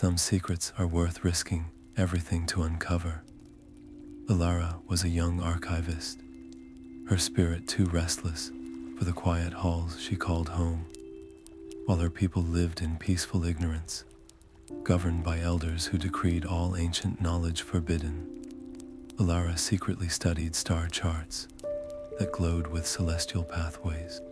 Some secrets are worth risking everything to uncover. Ilara was a young archivist, her spirit too restless for the quiet halls she called home, while her people lived in peaceful ignorance, governed by elders who decreed all ancient knowledge forbidden. Ilara secretly studied star charts that glowed with celestial pathways.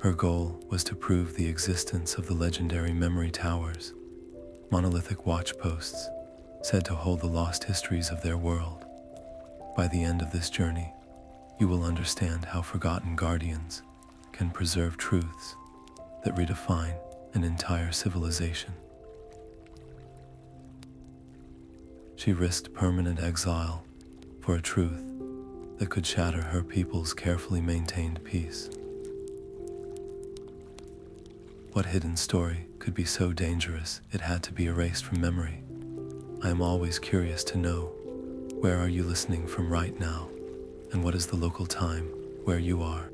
Her goal was to prove the existence of the legendary memory towers, monolithic watchposts said to hold the lost histories of their world. By the end of this journey, you will understand how forgotten guardians can preserve truths that redefine an entire civilization. She risked permanent exile for a truth that could shatter her people's carefully maintained peace. What hidden story could be so dangerous it had to be erased from memory? I am always curious to know, where are you listening from right now, and what is the local time where you are?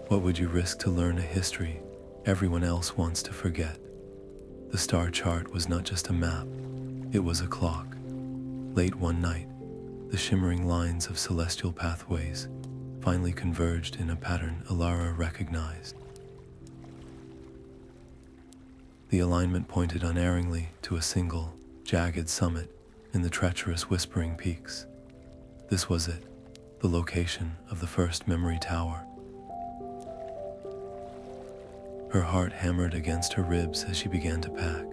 What would you risk to learn a history everyone else wants to forget? The star chart was not just a map, it was a clock. Late one night, the shimmering lines of celestial pathways finally converged in a pattern Ilara recognized. The alignment pointed unerringly to a single, jagged summit in the treacherous Whispering Peaks. This was it, the location of the first memory tower. Her heart hammered against her ribs as she began to pack,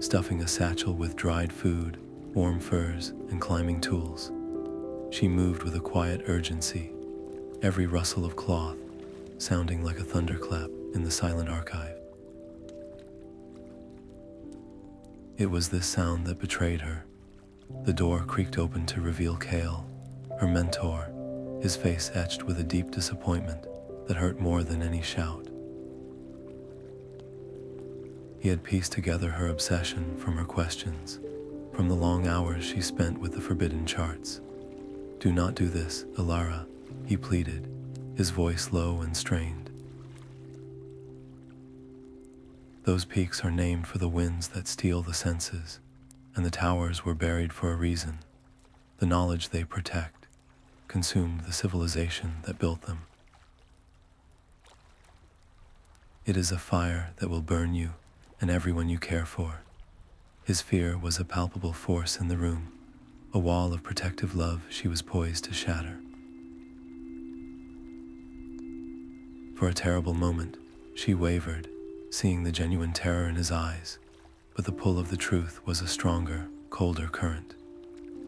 stuffing a satchel with dried food, warm furs, and climbing tools. She moved with a quiet urgency, every rustle of cloth sounding like a thunderclap in the silent archive. It was this sound that betrayed her. The door creaked open to reveal Kale, her mentor, his face etched with a deep disappointment that hurt more than any shout. He had pieced together her obsession from her questions, from the long hours she spent with the forbidden charts. "Do not do this, Ilara," he pleaded, his voice low and strained. "Those peaks are named for the winds that steal the senses, and the towers were buried for a reason. The knowledge they protect consumed the civilization that built them. It is a fire that will burn you and everyone you care for." His fear was a palpable force in the room, a wall of protective love she was poised to shatter. For a terrible moment, she wavered, seeing the genuine terror in his eyes, but the pull of the truth was a stronger, colder current.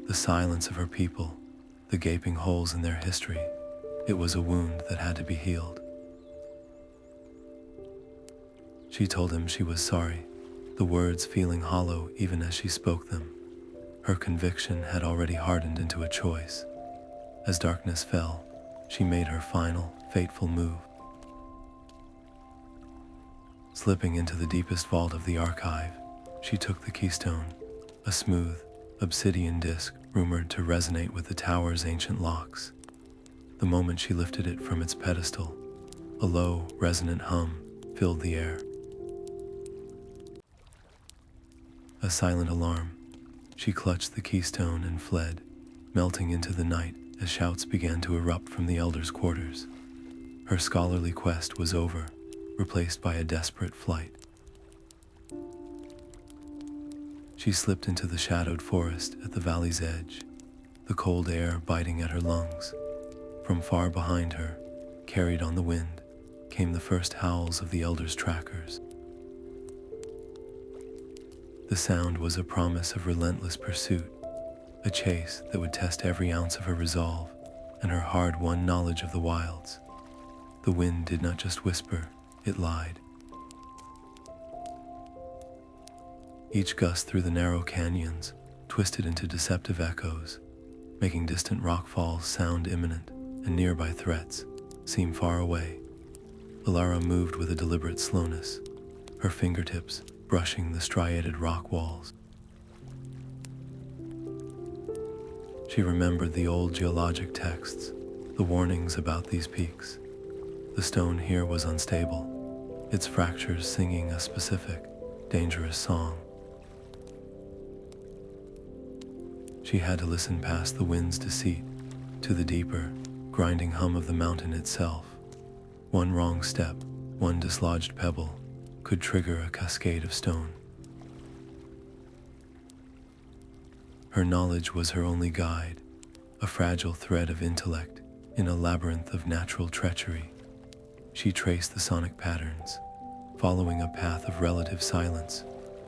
The silence of her people, the gaping holes in their history, it was a wound that had to be healed. She told him she was sorry, the words feeling hollow even as she spoke them. Her conviction had already hardened into a choice. As darkness fell, she made her final, fateful move. Slipping into the deepest vault of the archive, she took the keystone, a smooth, obsidian disc rumored to resonate with the tower's ancient locks. The moment she lifted it from its pedestal, a low, resonant hum filled the air. A silent alarm. She clutched the keystone and fled, melting into the night as shouts began to erupt from the elders' quarters. Her scholarly quest was over, replaced by a desperate flight. She slipped into the shadowed forest at the valley's edge, the cold air biting at her lungs. From far behind her, carried on the wind, came the first howls of the elders' trackers. The sound was a promise of relentless pursuit, a chase that would test every ounce of her resolve and her hard-won knowledge of the wilds. The wind did not just whisper, it lied. Each gust through the narrow canyons twisted into deceptive echoes, making distant rockfalls sound imminent and nearby threats seem far away. Ilara moved with a deliberate slowness, her fingertips brushing the striated rock walls. She remembered the old geologic texts, the warnings about these peaks. The stone here was unstable, its fractures singing a specific, dangerous song. She had to listen past the wind's deceit to the deeper, grinding hum of the mountain itself. One wrong step, one dislodged pebble, could trigger a cascade of stone. Her knowledge was her only guide, a fragile thread of intellect in a labyrinth of natural treachery. She traced the sonic patterns, following a path of relative silence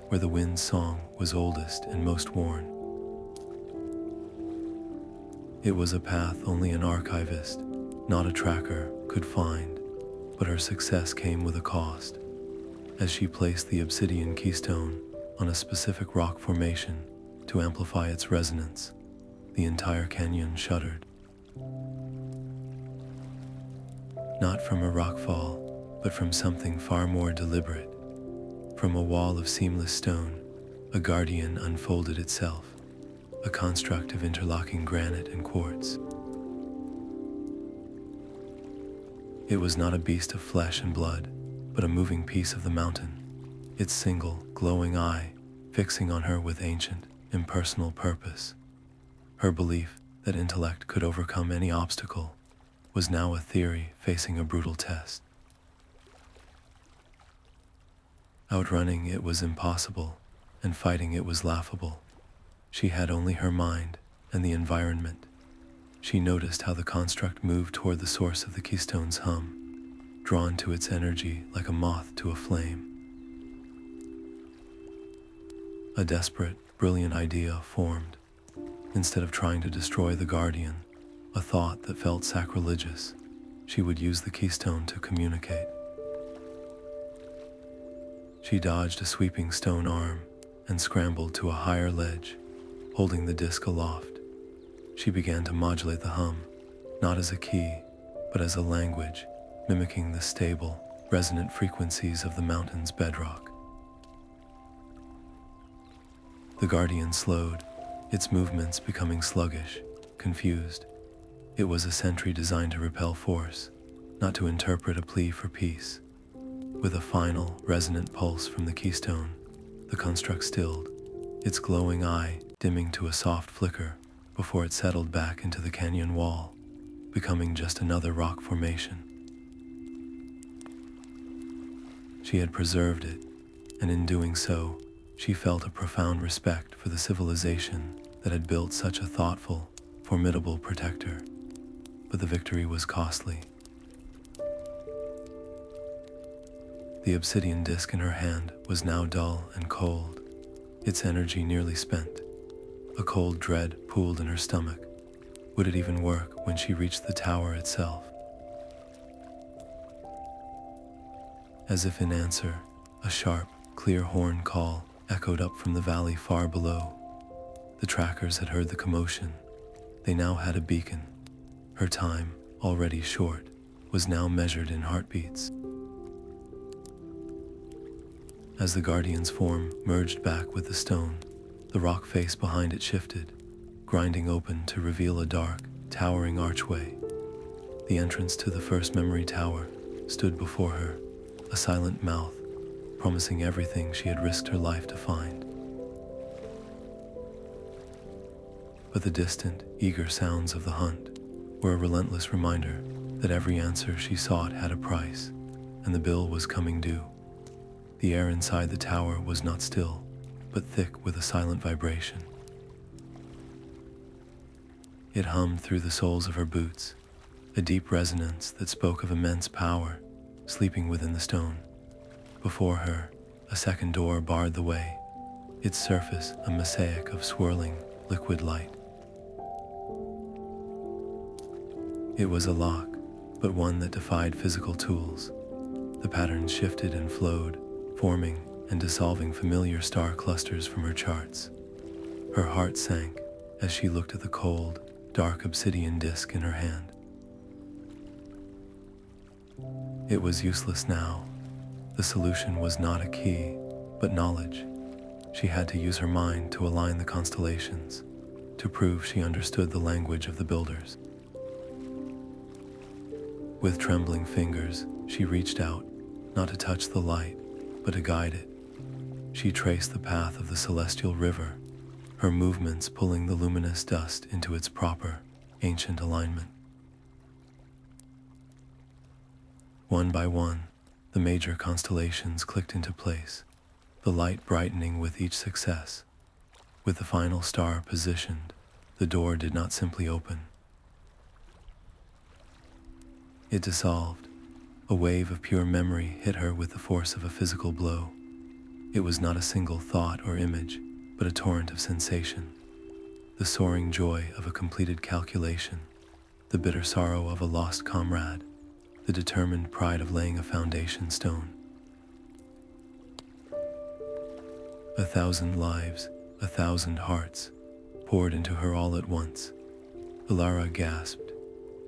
where the wind's song was oldest and most worn. It was a path only an archivist, not a tracker, could find, but her success came with a cost. As she placed the obsidian keystone on a specific rock formation to amplify its resonance, the entire canyon shuddered. Not from a rockfall, but from something far more deliberate. From a wall of seamless stone, a guardian unfolded itself, a construct of interlocking granite and quartz. It was not a beast of flesh and blood, but a moving piece of the mountain, its single, glowing eye fixing on her with ancient, impersonal purpose. Her belief that intellect could overcome any obstacle was now a theory facing a brutal test. Outrunning it was impossible, and fighting it was laughable. She had only her mind and the environment. She noticed how the construct moved toward the source of the keystone's hum, drawn to its energy like a moth to a flame. A desperate, brilliant idea formed. Instead of trying to destroy the guardian, a thought that felt sacrilegious, she would use the keystone to communicate. She dodged a sweeping stone arm and scrambled to a higher ledge, holding the disc aloft. She began to modulate the hum, not as a key, but as a language, mimicking the stable, resonant frequencies of the mountain's bedrock. The guardian slowed, its movements becoming sluggish, confused. It was a sentry designed to repel force, not to interpret a plea for peace. With a final, resonant pulse from the keystone, the construct stilled, its glowing eye dimming to a soft flicker before it settled back into the canyon wall, becoming just another rock formation. She had preserved it, and in doing so, she felt a profound respect for the civilization that had built such a thoughtful, formidable protector. But the victory was costly. The obsidian disc in her hand was now dull and cold, its energy nearly spent. A cold dread pooled in her stomach. Would it even work when she reached the tower itself? As if in answer, a sharp, clear horn call echoed up from the valley far below. The trackers had heard the commotion. They now had a beacon. Her time, already short, was now measured in heartbeats. As the guardian's form merged back with the stone, the rock face behind it shifted, grinding open to reveal a dark, towering archway. The entrance to the first memory tower stood before her, a silent mouth, promising everything she had risked her life to find. But the distant, eager sounds of the hunt were a relentless reminder that every answer she sought had a price, and the bill was coming due. The air inside the tower was not still, but thick with a silent vibration. It hummed through the soles of her boots, a deep resonance that spoke of immense power sleeping within the stone. Before her, a second door barred the way, its surface a mosaic of swirling, liquid light. It was a lock, but one that defied physical tools. The patterns shifted and flowed, forming and dissolving familiar star clusters from her charts. Her heart sank as she looked at the cold, dark obsidian disc in her hand. It was useless now. The solution was not a key, but knowledge. She had to use her mind to align the constellations, to prove she understood the language of the builders. With trembling fingers, she reached out, not to touch the light, but to guide it. She traced the path of the celestial river, her movements pulling the luminous dust into its proper, ancient alignment. One by one, the major constellations clicked into place, the light brightening with each success. With the final star positioned, the door did not simply open. It dissolved. A wave of pure memory hit her with the force of a physical blow. It was not a single thought or image, but a torrent of sensation. The soaring joy of a completed calculation, the bitter sorrow of a lost comrade, the determined pride of laying a foundation stone. 1,000 lives, 1,000 hearts, poured into her all at once. Alara gasped,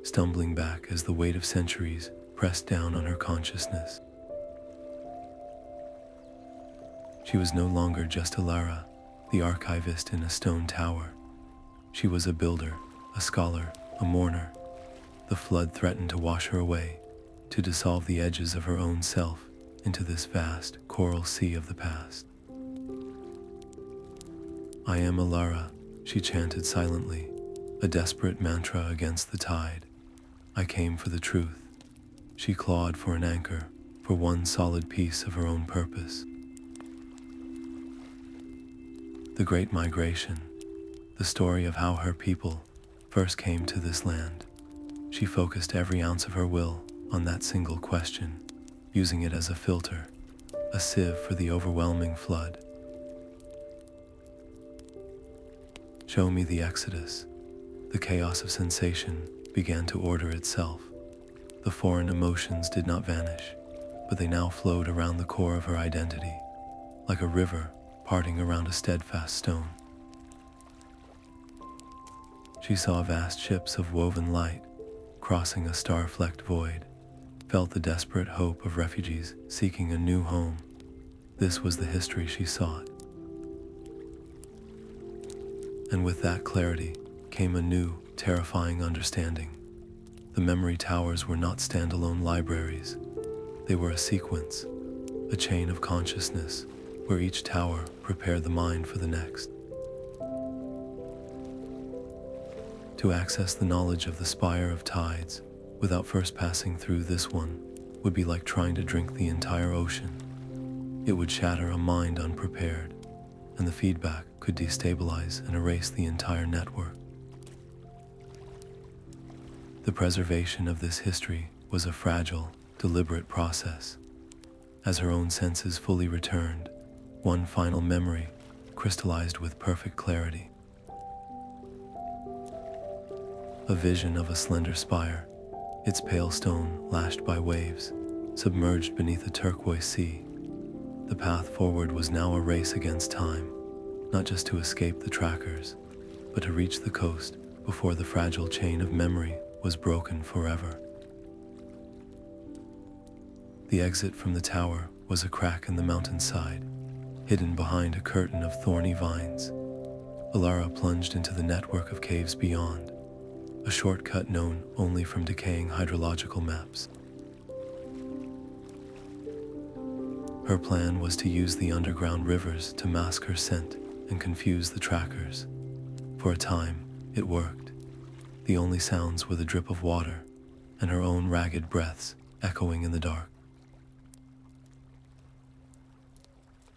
stumbling back as the weight of centuries pressed down on her consciousness. She was no longer just Alara, the archivist in a stone tower. She was a builder, a scholar, a mourner. The flood threatened to wash her away, to dissolve the edges of her own self into this vast coral sea of the past. I am Alara, she chanted silently, a desperate mantra against the tide. I came for the truth. She clawed for an anchor, for one solid piece of her own purpose. The Great Migration, the story of how her people first came to this land. She focused every ounce of her will on that single question, using it as a filter, a sieve for the overwhelming flood. Show me the exodus. The chaos of sensation began to order itself. The foreign emotions did not vanish, but they now flowed around the core of her identity, like a river parting around a steadfast stone. She saw vast ships of woven light crossing a star-flecked void, felt the desperate hope of refugees seeking a new home. This was the history she sought. And with that clarity came a new, terrifying understanding. The memory towers were not standalone libraries. They were a sequence, a chain of consciousness, where each tower prepared the mind for the next. To access the knowledge of the Spire of Tides without first passing through this one would be like trying to drink the entire ocean. It would shatter a mind unprepared, and the feedback could destabilize and erase the entire network. The preservation of this history was a fragile, deliberate process. As her own senses fully returned, one final memory crystallized with perfect clarity. A vision of a slender spire, its pale stone lashed by waves, submerged beneath a turquoise sea. The path forward was now a race against time, not just to escape the trackers, but to reach the coast before the fragile chain of memory was broken forever. The exit from the tower was a crack in the mountainside, hidden behind a curtain of thorny vines. Alara plunged into the network of caves beyond, a shortcut known only from decaying hydrological maps. Her plan was to use the underground rivers to mask her scent and confuse the trackers. For a time, it worked. The only sounds were the drip of water and her own ragged breaths echoing in the dark.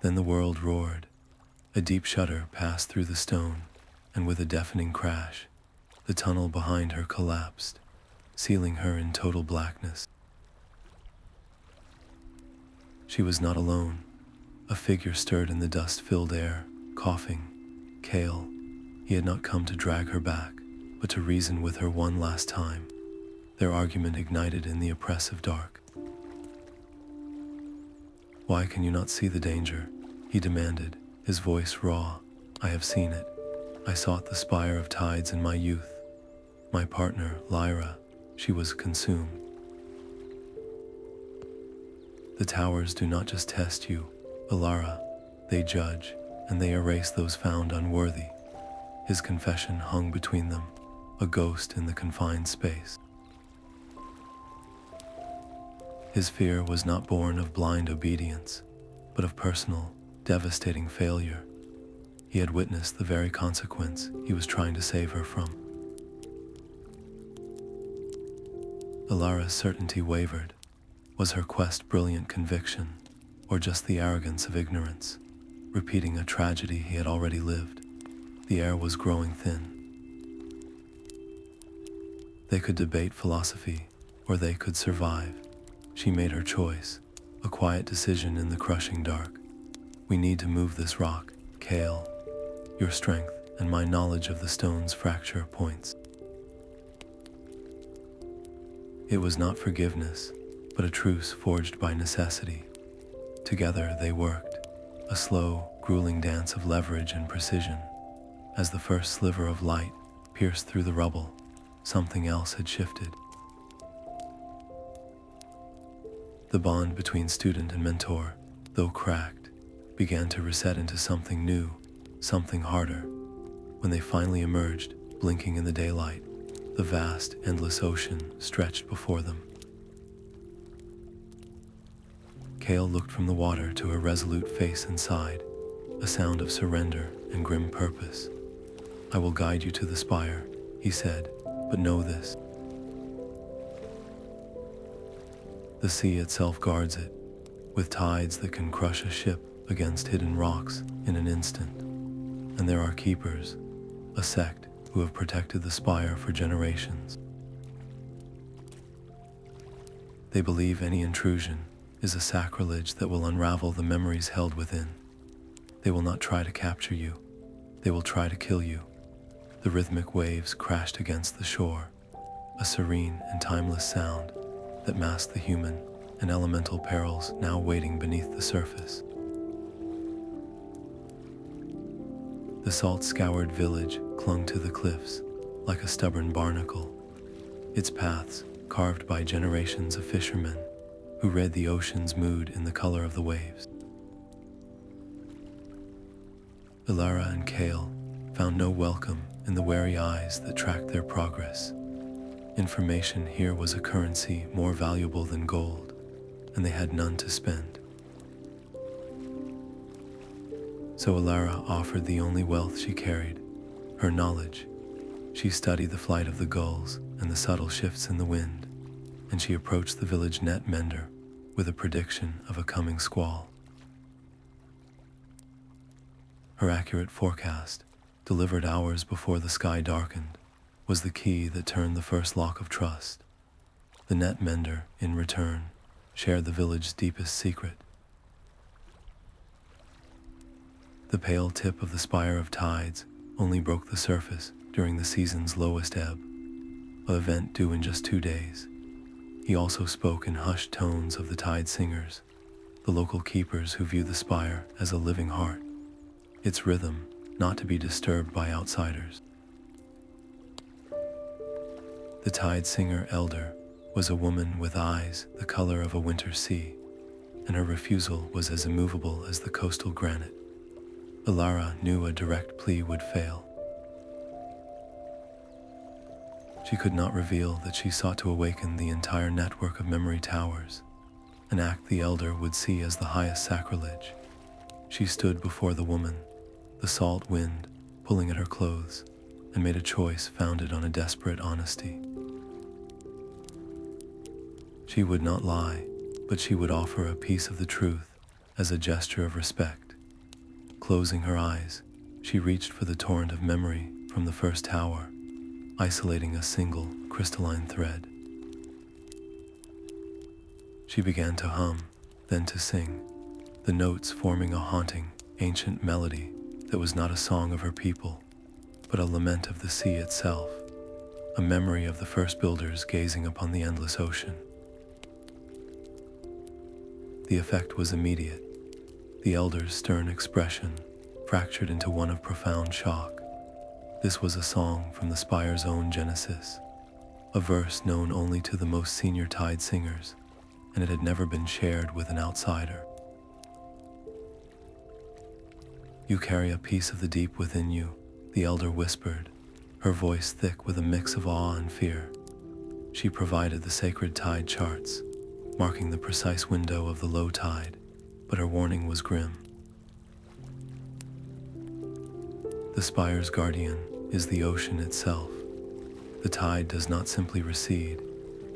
Then the world roared. A deep shudder passed through the stone, and with a deafening crash, the tunnel behind her collapsed, sealing her in total blackness. She was not alone. A figure stirred in the dust-filled air, coughing. Kale. He had not come to drag her back, but to reason with her one last time. Their argument ignited in the oppressive dark. "Why can you not see the danger?" he demanded, his voice raw. "I have seen it. I sought the Spire of Tides in my youth. My partner, Lyra, she was consumed. The towers do not just test you, Alara. They judge, and they erase those found unworthy." His confession hung between them, a ghost in the confined space. His fear was not born of blind obedience, but of personal, devastating failure. He had witnessed the very consequence he was trying to save her from. Ilara's certainty wavered. Was her quest brilliant conviction, or just the arrogance of ignorance, repeating a tragedy he had already lived? The air was growing thin. They could debate philosophy, or they could survive. She made her choice, a quiet decision in the crushing dark. We need to move this rock, Kale. Your strength and my knowledge of the stone's fracture points. It was not forgiveness, but a truce forged by necessity. Together they worked, a slow, grueling dance of leverage and precision. As the first sliver of light pierced through the rubble, something else had shifted. The bond between student and mentor, though cracked, began to reset into something new, something harder. When they finally emerged, blinking in the daylight, the vast, endless ocean stretched before them. Kale looked from the water to her resolute face and sighed, a sound of surrender and grim purpose. I will guide you to the spire, he said, but know this. The sea itself guards it, with tides that can crush a ship against hidden rocks in an instant. And there are keepers, a sect who have protected the spire for generations. They believe any intrusion is a sacrilege that will unravel the memories held within. They will not try to capture you, they will try to kill you. The rhythmic waves crashed against the shore, a serene and timeless sound that masked the human and elemental perils now waiting beneath the surface. The salt-scoured village clung to the cliffs like a stubborn barnacle, its paths carved by generations of fishermen who read the ocean's mood in the color of the waves. Ilara and Kale found no welcome in the wary eyes that tracked their progress. Information here was a currency more valuable than gold, and they had none to spend. So Ilara offered the only wealth she carried, her knowledge. She studied the flight of the gulls and the subtle shifts in the wind, and she approached the village net mender with a prediction of a coming squall. Her accurate forecast, delivered hours before the sky darkened, was the key that turned the first lock of trust. The net mender, in return, shared the village's deepest secret. The pale tip of the spire of tides only broke the surface during the season's lowest ebb, an event due in just 2 days. He also spoke in hushed tones of the tide singers, the local keepers who view the spire as a living heart, its rhythm not to be disturbed by outsiders. The tide singer elder was a woman with eyes the color of a winter sea, and her refusal was as immovable as the coastal granite. Ilara knew a direct plea would fail. She could not reveal that she sought to awaken the entire network of memory towers, an act the elder would see as the highest sacrilege. She stood before the woman, the salt wind pulling at her clothes, and made a choice founded on a desperate honesty. She would not lie, but she would offer a piece of the truth as a gesture of respect. Closing her eyes, she reached for the torrent of memory from the first tower, isolating a single crystalline thread. She began to hum, then to sing, the notes forming a haunting, ancient melody that was not a song of her people, but a lament of the sea itself, a memory of the first builders gazing upon the endless ocean. The effect was immediate. The elder's stern expression fractured into one of profound shock. This was a song from the spire's own Genesis, a verse known only to the most senior tide singers, and it had never been shared with an outsider. You carry a piece of the deep within you, the elder whispered, her voice thick with a mix of awe and fear. She provided the sacred tide charts, marking the precise window of the low tide, but her warning was grim. The spire's guardian is the ocean itself. The tide does not simply recede,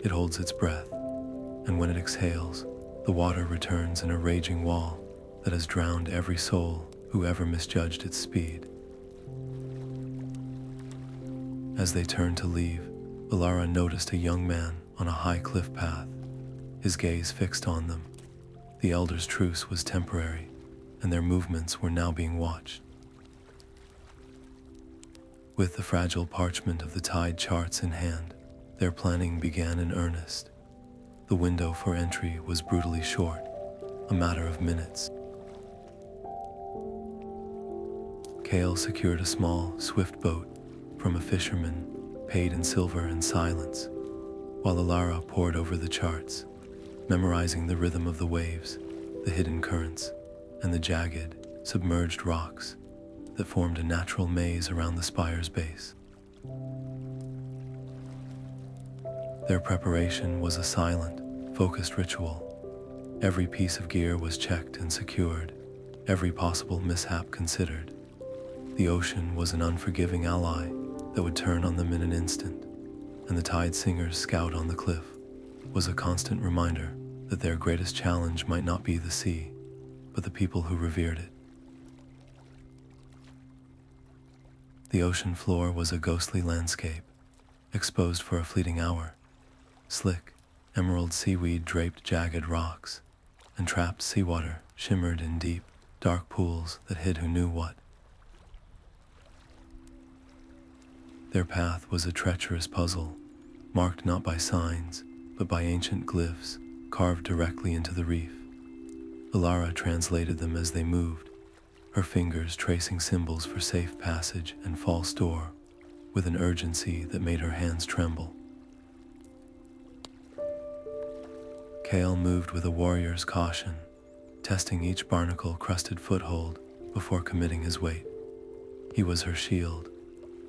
it holds its breath, and when it exhales, the water returns in a raging wall that has drowned every soul who ever misjudged its speed. As they turned to leave, Alara noticed a young man on a high cliff path, his gaze fixed on them. The elders' truce was temporary, and their movements were now being watched. With the fragile parchment of the tide charts in hand, their planning began in earnest. The window for entry was brutally short, a matter of minutes. Kale secured a small, swift boat from a fisherman, paid in silver and silence, while Alara pored over the charts, memorizing the rhythm of the waves, the hidden currents, and the jagged, submerged rocks that formed a natural maze around the spire's base. Their preparation was a silent, focused ritual. Every piece of gear was checked and secured, every possible mishap considered. The ocean was an unforgiving ally that would turn on them in an instant, and the tide singer's scout on the cliff was a constant reminder that their greatest challenge might not be the sea, but the people who revered it. The ocean floor was a ghostly landscape, exposed for a fleeting hour. Slick, emerald seaweed draped jagged rocks, and trapped seawater shimmered in deep, dark pools that hid who knew what. Their path was a treacherous puzzle, marked not by signs, but by ancient glyphs carved directly into the reef. Alara translated them as they moved, her fingers tracing symbols for safe passage and false door, with an urgency that made her hands tremble. Kale moved with a warrior's caution, testing each barnacle-crusted foothold before committing his weight. He was her shield,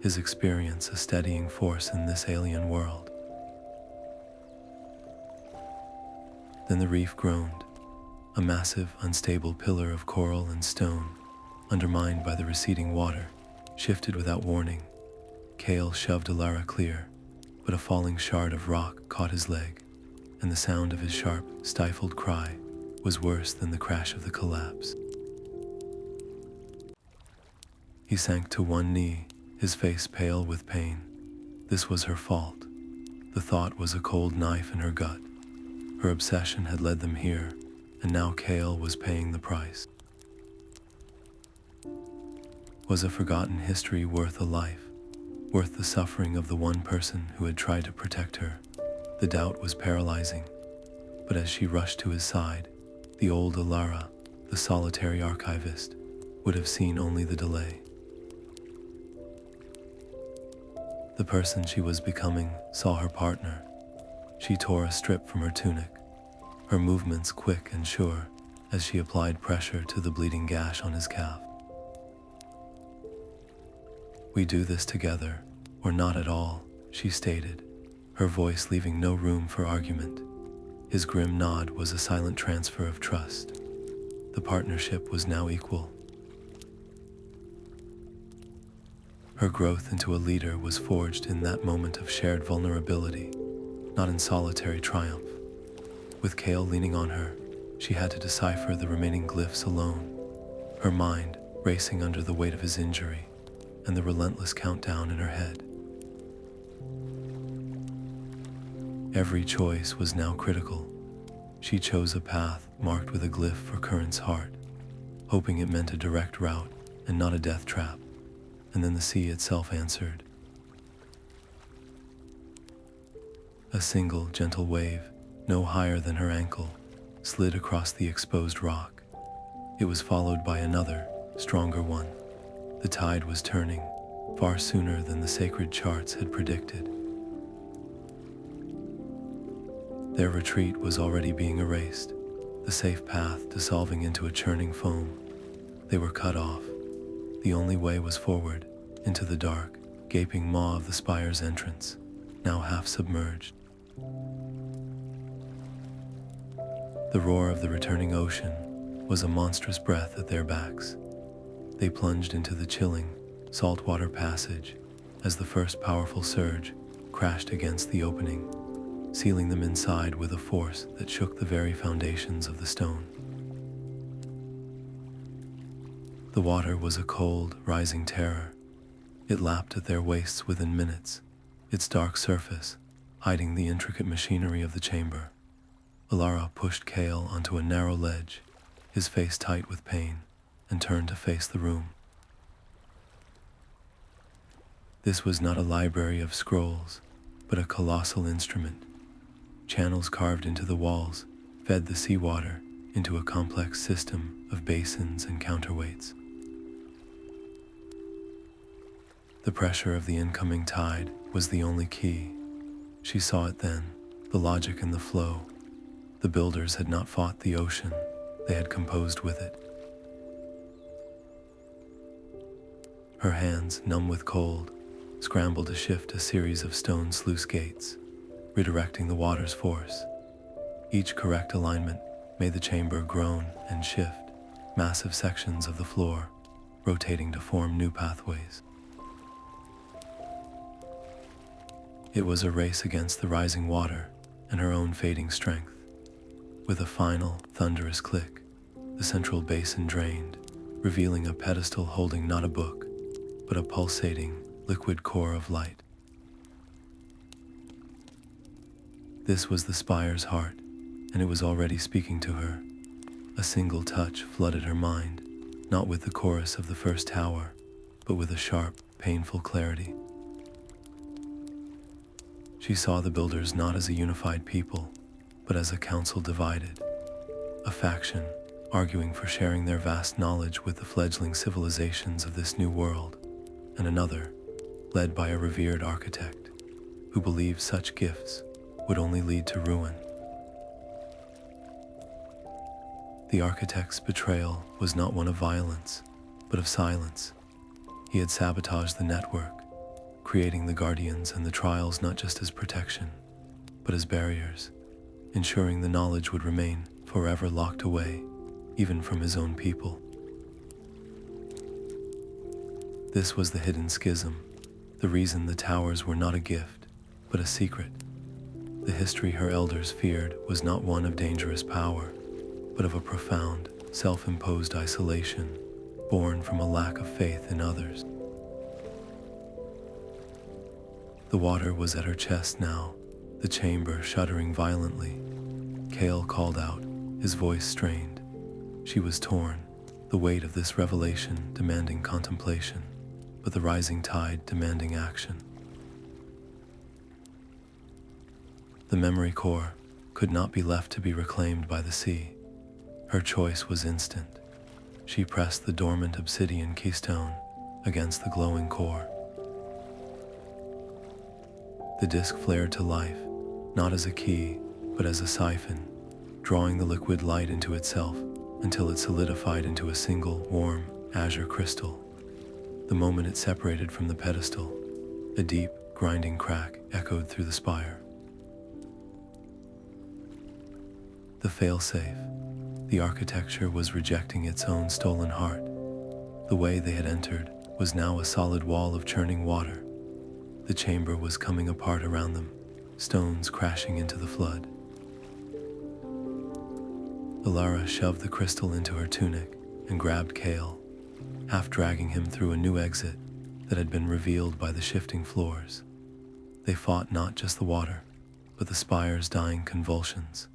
his experience a steadying force in this alien world. Then the reef groaned, a massive, unstable pillar of coral and stone, undermined by the receding water, shifted without warning. Kale shoved Alara clear, but a falling shard of rock caught his leg, and the sound of his sharp, stifled cry was worse than the crash of the collapse. He sank to one knee, his face pale with pain. This was her fault. The thought was a cold knife in her gut. Her obsession had led them here, and now Kale was paying the price. Was a forgotten history worth a life, worth the suffering of the one person who had tried to protect her? The doubt was paralyzing, but as she rushed to his side, the old Alara, the solitary archivist, would have seen only the delay. The person she was becoming saw her partner. She tore a strip from her tunic, her movements quick and sure as she applied pressure to the bleeding gash on his calf. "We do this together, or not at all," she stated, her voice leaving no room for argument. His grim nod was a silent transfer of trust. The partnership was now equal. Her growth into a leader was forged in that moment of shared vulnerability, not in solitary triumph. With Kale leaning on her, she had to decipher the remaining glyphs alone, her mind racing under the weight of his injury and the relentless countdown in her head. Every choice was now critical. She chose a path marked with a glyph for Current's heart, hoping it meant a direct route and not a death trap, and then the sea itself answered. A single gentle wave, no higher than her ankle, slid across the exposed rock. It was followed by another, stronger one. The tide was turning, far sooner than the sacred charts had predicted. Their retreat was already being erased, the safe path dissolving into a churning foam. They were cut off. The only way was forward, into the dark, gaping maw of the spire's entrance, now half submerged. The roar of the returning ocean was a monstrous breath at their backs. They plunged into the chilling, saltwater passage as the first powerful surge crashed against the opening, sealing them inside with a force that shook the very foundations of the stone. The water was a cold, rising terror. It lapped at their waists within minutes, its dark surface hiding the intricate machinery of the chamber. Alara pushed Kale onto a narrow ledge, his face tight with pain, and turned to face the room. This was not a library of scrolls, but a colossal instrument. Channels carved into the walls fed the seawater into a complex system of basins and counterweights. The pressure of the incoming tide was the only key. She saw it then, the logic in the flow. The builders had not fought the ocean, they had composed with it. Her hands, numb with cold, scrambled to shift a series of stone sluice gates, redirecting the water's force. Each correct alignment made the chamber groan and shift, massive sections of the floor rotating to form new pathways. It was a race against the rising water and her own fading strength. With a final, thunderous click, the central basin drained, revealing a pedestal holding not a book, but a pulsating, liquid core of light. This was the spire's heart, and it was already speaking to her. A single touch flooded her mind, not with the chorus of the first tower, but with a sharp, painful clarity. She saw the builders not as a unified people, but as a council divided, a faction arguing for sharing their vast knowledge with the fledgling civilizations of this new world, and another, led by a revered architect, who believed such gifts would only lead to ruin. The architect's betrayal was not one of violence, but of silence. He had sabotaged the network, creating the guardians and the trials not just as protection, but as barriers, ensuring the knowledge would remain forever locked away, even from his own people. This was the hidden schism, the reason the towers were not a gift, but a secret. The history her elders feared was not one of dangerous power, but of a profound, self-imposed isolation, born from a lack of faith in others. The water was at her chest now, the chamber shuddering violently. Kale called out, his voice strained. She was torn, the weight of this revelation demanding contemplation, but the rising tide demanding action. The memory core could not be left to be reclaimed by the sea. Her choice was instant. She pressed the dormant obsidian keystone against the glowing core. The disk flared to life, not as a key, but as a siphon, drawing the liquid light into itself until it solidified into a single, warm, azure crystal. The moment it separated from the pedestal, a deep, grinding crack echoed through the spire. The failsafe, the architecture was rejecting its own stolen heart. The way they had entered was now a solid wall of churning water. The chamber was coming apart around them, stones crashing into the flood. Alara shoved the crystal into her tunic and grabbed Kale, half dragging him through a new exit that had been revealed by the shifting floors. They fought not just the water, but the spire's dying convulsions,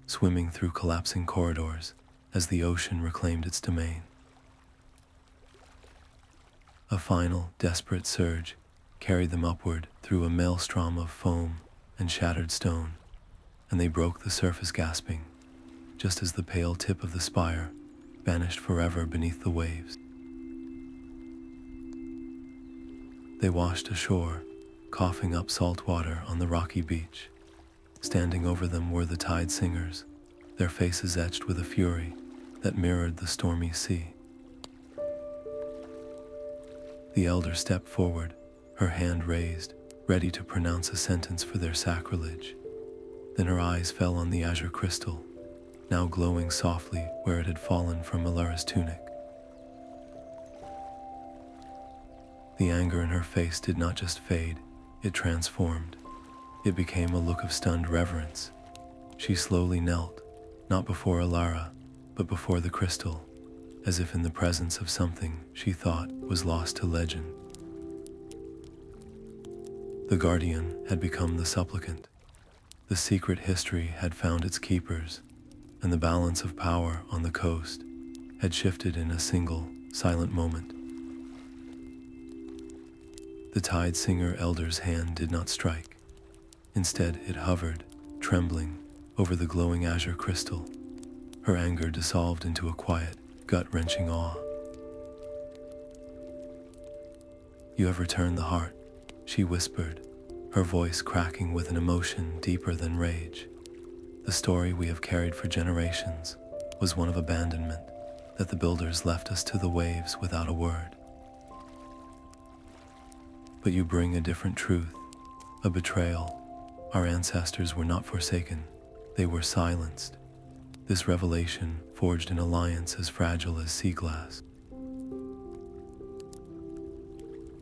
swimming through collapsing corridors as the ocean reclaimed its domain. A final, desperate surge carried them upward through a maelstrom of foam and shattered stone, and they broke the surface gasping, just as the pale tip of the spire vanished forever beneath the waves. They washed ashore, coughing up salt water on the rocky beach. Standing over them were the tide singers, their faces etched with a fury that mirrored the stormy sea. The elder stepped forward, her hand raised, ready to pronounce a sentence for their sacrilege. Then her eyes fell on the azure crystal. now glowing softly where it had fallen from Alara's tunic. The anger in her face did not just fade, it transformed. It became a look of stunned reverence. She slowly knelt, not before Alara, but before the crystal, as if in the presence of something she thought was lost to legend. The guardian had become the supplicant. The secret history had found its keepers, and the balance of power on the coast had shifted in a single, silent moment. The Tide Singer Elder's hand did not strike. Instead, it hovered, trembling, over the glowing azure crystal. Her anger dissolved into a quiet, gut-wrenching awe. "You have returned the heart," she whispered, her voice cracking with an emotion deeper than rage. "The story we have carried for generations was one of abandonment, that the builders left us to the waves without a word. But you bring a different truth, a betrayal. Our ancestors were not forsaken, they were silenced." This revelation forged an alliance as fragile as sea glass.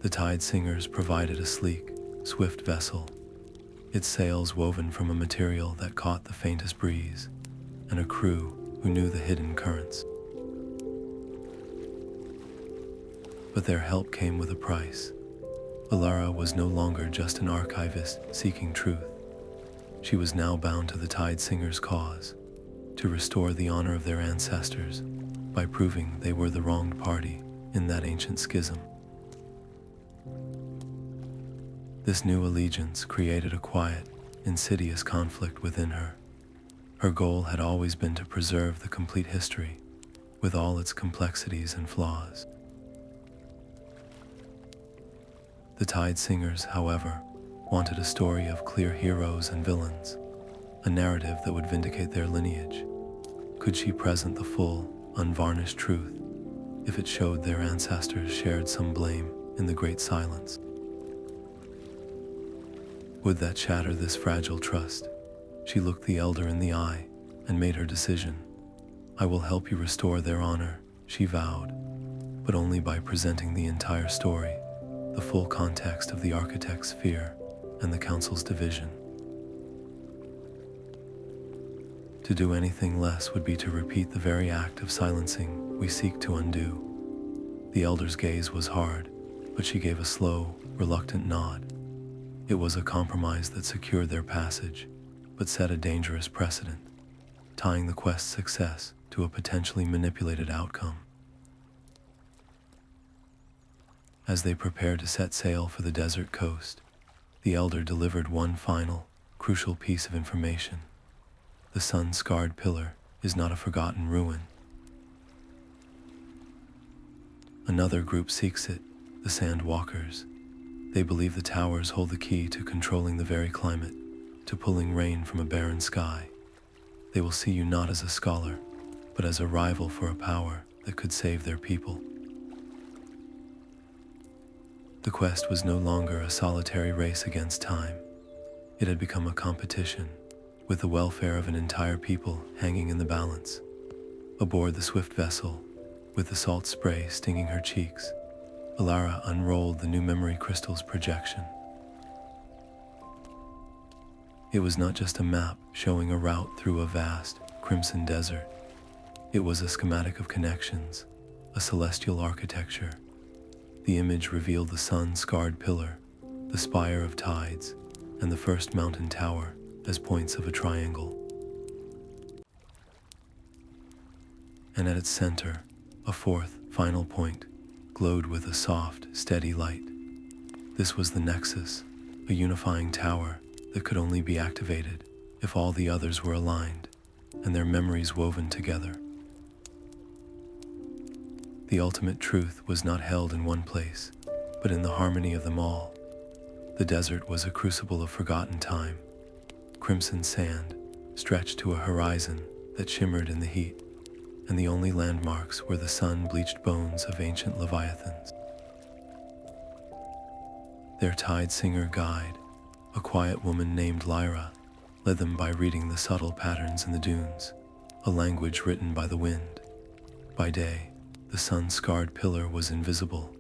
The Tide Singers provided a sleek, swift vessel, its sails woven from a material that caught the faintest breeze, and a crew who knew the hidden currents. But their help came with a price. Alara was no longer just an archivist seeking truth. She was now bound to the Tide Singers' cause, to restore the honor of their ancestors by proving they were the wronged party in that ancient schism. This new allegiance created a quiet, insidious conflict within her. Her goal had always been to preserve the complete history, with all its complexities and flaws. The Tide Singers, however, wanted a story of clear heroes and villains, a narrative that would vindicate their lineage. Could she present the full, unvarnished truth if it showed their ancestors shared some blame in the Great Silence? Would that shatter this fragile trust? She looked the elder in the eye and made her decision. "I will help you restore their honor," she vowed, "but only by presenting the entire story, the full context of the architect's fear and the council's division. To do anything less would be to repeat the very act of silencing we seek to undo." The elder's gaze was hard, but she gave a slow, reluctant nod. It was a compromise that secured their passage, but set a dangerous precedent, tying the quest's success to a potentially manipulated outcome. As they prepared to set sail for the desert coast, the elder delivered one final, crucial piece of information. The sun-scarred pillar is not a forgotten ruin. Another group seeks it, the Sandwalkers. They believe the towers hold the key to controlling the very climate, to pulling rain from a barren sky. They will see you not as a scholar, but as a rival for a power that could save their people. The quest was no longer a solitary race against time. It had become a competition, with the welfare of an entire people hanging in the balance. Aboard the swift vessel, with the salt spray stinging her cheeks, Alara unrolled the new memory crystal's projection. It was not just a map showing a route through a vast, crimson desert. It was a schematic of connections, a celestial architecture. The image revealed the sun-scarred pillar, the spire of tides, and the first mountain tower as points of a triangle. And at its center, a fourth, final point, glowed with a soft, steady light. This was the nexus, a unifying tower that could only be activated if all the others were aligned and their memories woven together. The ultimate truth was not held in one place, but in the harmony of them all. The desert was a crucible of forgotten time. Crimson sand stretched to a horizon that shimmered in the heat, and the only landmarks were the sun-bleached bones of ancient leviathans. Their Tide Singer guide, a quiet woman named Lyra, led them by reading the subtle patterns in the dunes, a language written by the wind. By day, the sun-scarred pillar was invisible,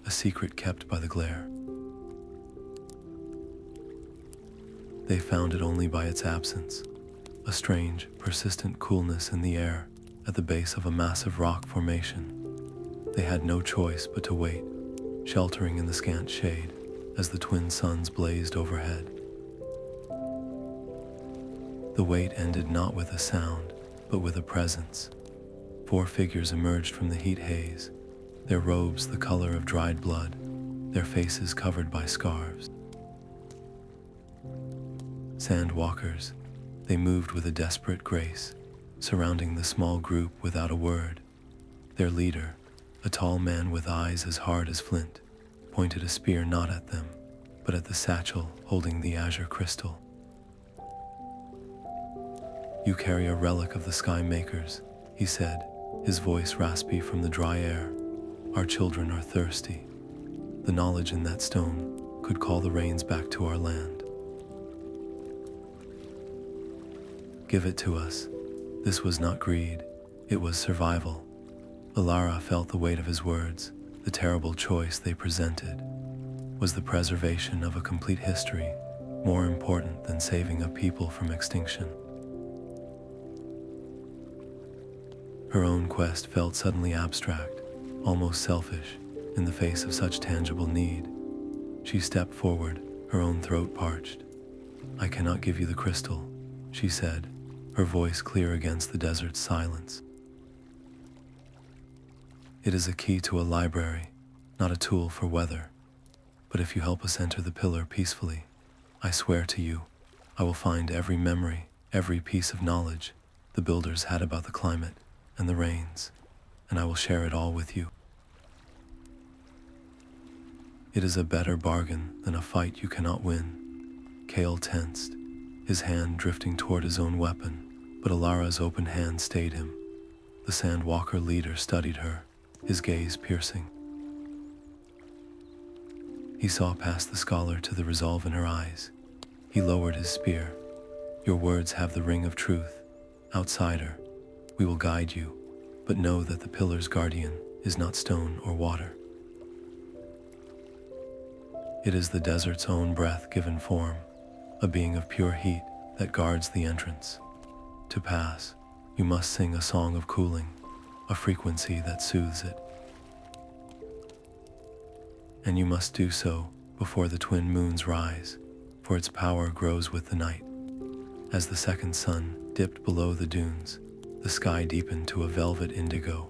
a secret kept by the glare. They found it only by its absence, a strange, persistent coolness in the air at the base of a massive rock formation. They had no choice but to wait, sheltering in the scant shade as the twin suns blazed overhead. The wait ended not with a sound, but with a presence. 4 figures emerged from the heat haze, their robes the color of dried blood, their faces covered by scarves. Sandwalkers, they moved with a desperate grace, surrounding the small group without a word. Their leader, a tall man with eyes as hard as flint, pointed a spear not at them, but at the satchel holding the azure crystal. "You carry a relic of the Sky Makers," he said, his voice raspy from the dry air. "Our children are thirsty. The knowledge in that stone could call the rains back to our land. Give it to us." This was not greed, it was survival. Alara felt the weight of his words. The terrible choice they presented. Was the preservation of a complete history more important than saving a people from extinction? Her own quest felt suddenly abstract, almost selfish, in the face of such tangible need. She stepped forward, her own throat parched. "I cannot give you the crystal," she said, her voice clear against the desert's silence. "It is a key to a library, not a tool for weather. But if you help us enter the pillar peacefully, I swear to you, I will find every memory, every piece of knowledge the builders had about the climate and the rains, and I will share it all with you." "It is a better bargain than a fight you cannot win." Kale tensed, his hand drifting toward his own weapon, but Alara's open hand stayed him. The Sandwalker leader studied her, his gaze piercing. He saw past the scholar to the resolve in her eyes. He lowered his spear. "Your words have the ring of truth. Outsider, we will guide you, but know that the pillar's guardian is not stone or water. It is the desert's own breath given form, a being of pure heat that guards the entrance. To pass, you must sing a song of cooling, a frequency that soothes it. And you must do so before the twin moons rise, for its power grows with the night. As the second sun dipped below the dunes, the sky deepened to a velvet indigo.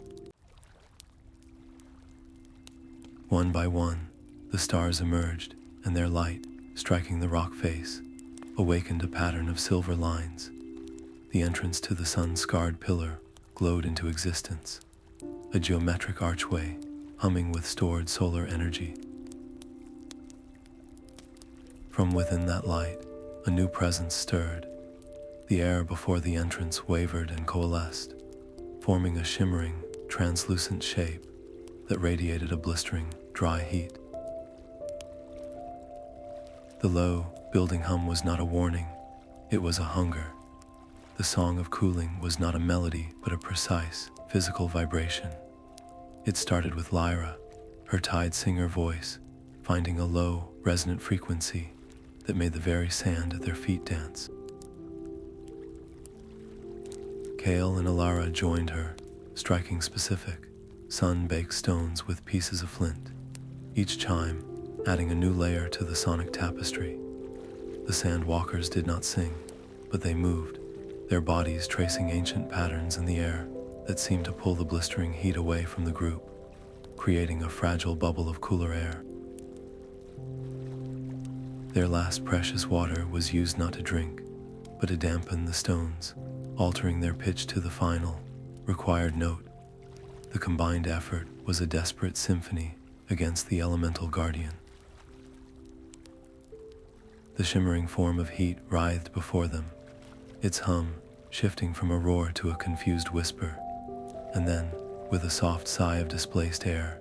One by one, the stars emerged, and their light, striking the rock face, awakened a pattern of silver lines. The entrance to the sun-scarred pillar glowed into existence, a geometric archway humming with stored solar energy. From within that light, a new presence stirred. The air before the entrance wavered and coalesced, forming a shimmering, translucent shape that radiated a blistering, dry heat. The low, building hum was not a warning, it was a hunger. The song of cooling was not a melody, but a precise, physical vibration. It started with Lyra, her tide singer voice, finding a low, resonant frequency that made the very sand at their feet dance. Kale and Alara joined her, striking specific, sun-baked stones with pieces of flint, each chime adding a new layer to the sonic tapestry. The Sandwalkers did not sing, but they moved, their bodies tracing ancient patterns in the air that seemed to pull the blistering heat away from the group, creating a fragile bubble of cooler air. Their last precious water was used not to drink, but to dampen the stones, altering their pitch to the final, required note. The combined effort was a desperate symphony against the elemental guardian. The shimmering form of heat writhed before them, its hum shifting from a roar to a confused whisper, and then, with a soft sigh of displaced air,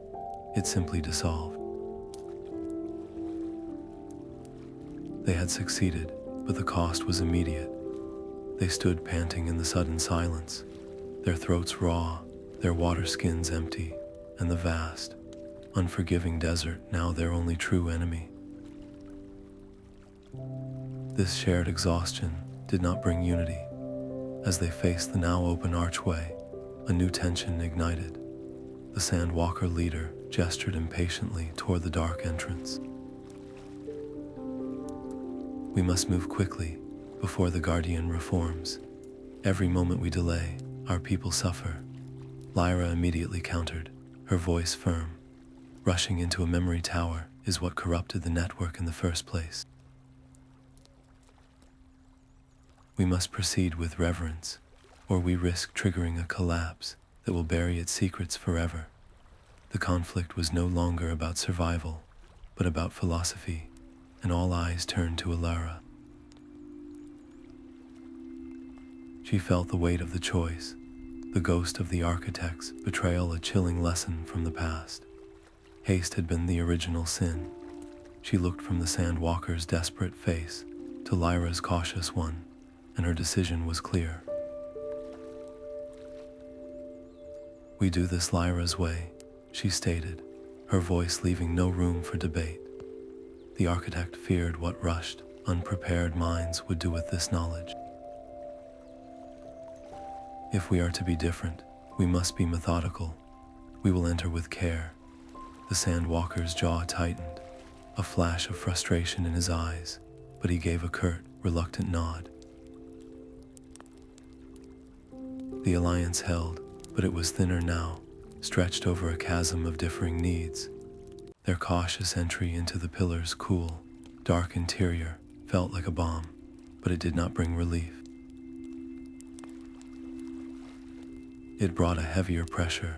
it simply dissolved. They had succeeded, but the cost was immediate. They stood panting in the sudden silence, their throats raw, their water skins empty, and the vast, unforgiving desert now their only true enemy. This shared exhaustion did not bring unity. As they faced the now open archway, a new tension ignited. The Sandwalker leader gestured impatiently toward the dark entrance. We must move quickly before the Guardian reforms. Every moment we delay, our people suffer. Lyra immediately countered, her voice firm. Rushing into a memory tower is what corrupted the network in the first place. We must proceed with reverence, or we risk triggering a collapse that will bury its secrets forever. The conflict was no longer about survival, but about philosophy, and all eyes turned to Alara. She felt the weight of the choice, the ghost of the architect's betrayal, a chilling lesson from the past. Haste had been the original sin. She looked from the Sandwalker's desperate face to Lyra's cautious one, and her decision was clear. "We do this Lyra's way," she stated, her voice leaving no room for debate. The architect feared what rushed, unprepared minds would do with this knowledge. "If we are to be different, we must be methodical. We will enter with care." The Sandwalker's jaw tightened, a flash of frustration in his eyes, but he gave a curt, reluctant nod. The alliance held, but it was thinner now, stretched over a chasm of differing needs. Their cautious entry into the pillar's cool, dark interior felt like a bomb, but it did not bring relief. It brought a heavier pressure.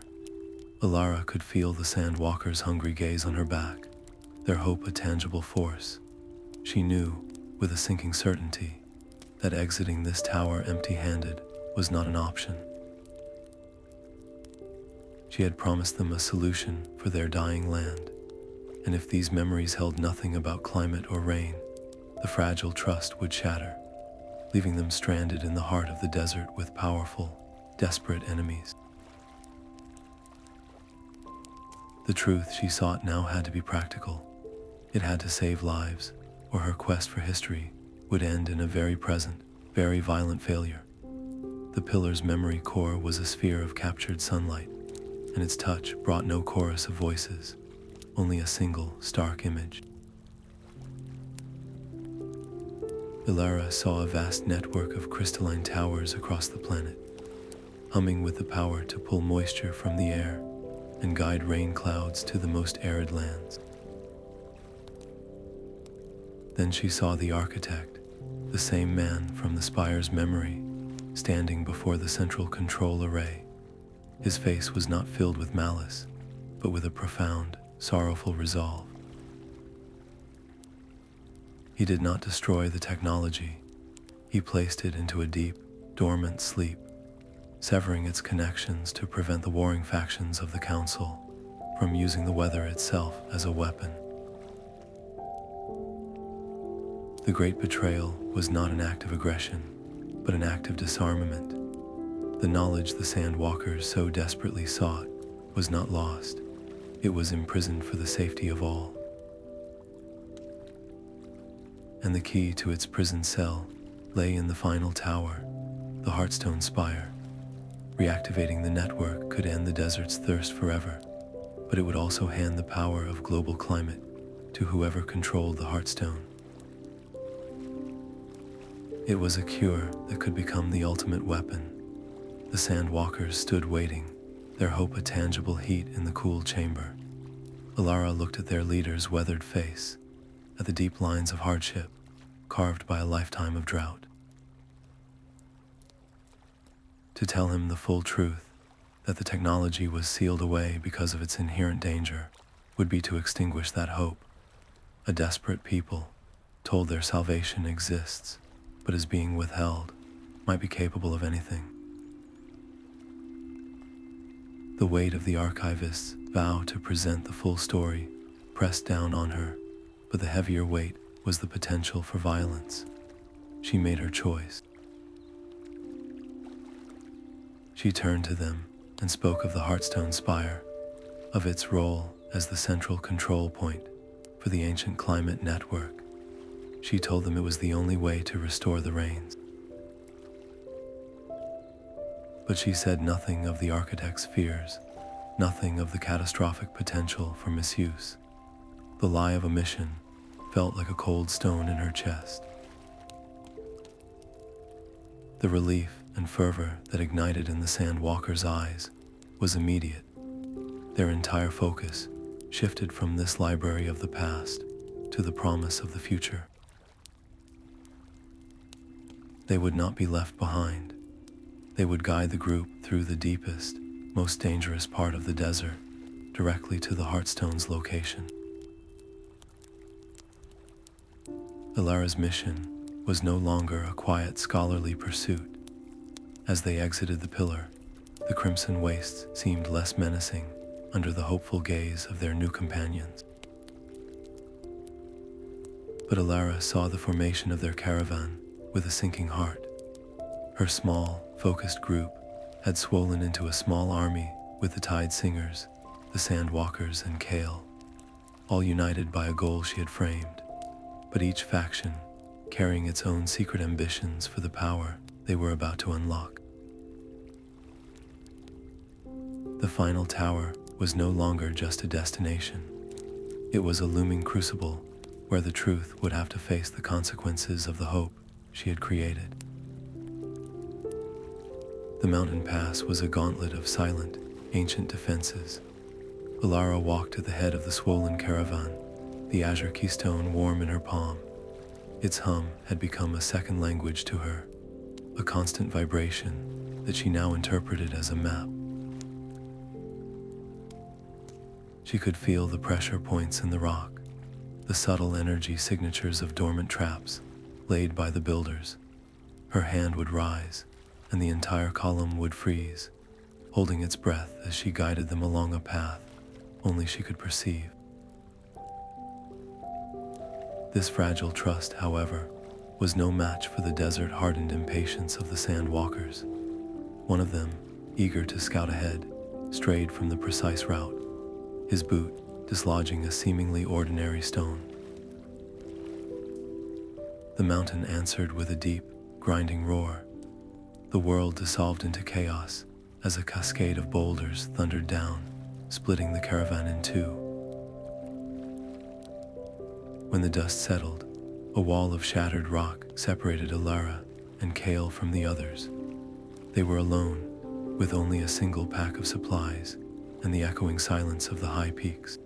Alara could feel the Sandwalker's hungry gaze on her back, their hope a tangible force. She knew, with a sinking certainty, that exiting this tower empty-handed was not an option. She had promised them a solution for their dying land, and if these memories held nothing about climate or rain, the fragile trust would shatter, leaving them stranded in the heart of the desert with powerful, desperate enemies. The truth she sought now had to be practical. It had to save lives, or her quest for history would end in a very present, very violent failure. The pillar's memory core was a sphere of captured sunlight, and its touch brought no chorus of voices, only a single, stark image. Alara saw a vast network of crystalline towers across the planet, humming with the power to pull moisture from the air and guide rain clouds to the most arid lands. Then she saw the architect, the same man from the spire's memory, standing before the central control array. His face was not filled with malice, but with a profound, sorrowful resolve. He did not destroy the technology. He placed it into a deep, dormant sleep, severing its connections to prevent the warring factions of the Council from using the weather itself as a weapon. The great betrayal was not an act of aggression, but an act of disarmament. The knowledge the Sandwalkers so desperately sought was not lost. It was imprisoned for the safety of all. And the key to its prison cell lay in the final tower, the Heartstone Spire. Reactivating the network could end the desert's thirst forever, but it would also hand the power of global climate to whoever controlled the Heartstone. It was a cure that could become the ultimate weapon. The Sandwalkers stood waiting, their hope a tangible heat in the cool chamber. Alara looked at their leader's weathered face, at the deep lines of hardship carved by a lifetime of drought. To tell him the full truth, that the technology was sealed away because of its inherent danger, would be to extinguish that hope. A desperate people, told their salvation exists, but is being withheld, might be capable of anything. The weight of the archivist's vow to present the full story pressed down on her, but the heavier weight was the potential for violence. She made her choice. She turned to them and spoke of the Heartstone Spire, of its role as the central control point for the ancient climate network. She told them it was the only way to restore the rains. But she said nothing of the architect's fears, nothing of the catastrophic potential for misuse. The lie of omission felt like a cold stone in her chest. The relief and fervor that ignited in the Sandwalker's eyes was immediate. Their entire focus shifted from this library of the past to the promise of the future. They would not be left behind. They would guide the group through the deepest, most dangerous part of the desert, directly to the Heartstone's location. Ilara's mission was no longer a quiet scholarly pursuit. As they exited the pillar, the crimson wastes seemed less menacing under the hopeful gaze of their new companions. But Ilara saw the formation of their caravan with a sinking heart. Her small, focused group had swollen into a small army with the Tide Singers, the Sandwalkers, and Kale, all united by a goal she had framed, but each faction carrying its own secret ambitions for the power they were about to unlock. The final tower was no longer just a destination. It was a looming crucible where the truth would have to face the consequences of the hope she had created. The mountain pass was a gauntlet of silent, ancient defenses. Ilara walked to the head of the swollen caravan, the azure keystone warm in her palm. Its hum had become a second language to her, a constant vibration that she now interpreted as a map. She could feel the pressure points in the rock, the subtle energy signatures of dormant traps laid by the builders. Her hand would rise, and the entire column would freeze, holding its breath as she guided them along a path only she could perceive. This fragile trust, however, was no match for the desert-hardened impatience of the Sandwalkers. One of them, eager to scout ahead, strayed from the precise route, his boot dislodging a seemingly ordinary stone. The mountain answered with a deep, grinding roar. The world dissolved into chaos as a cascade of boulders thundered down, splitting the caravan in two. When the dust settled, a wall of shattered rock separated Ilara and Kale from the others. They were alone, with only a single pack of supplies and the echoing silence of the high peaks.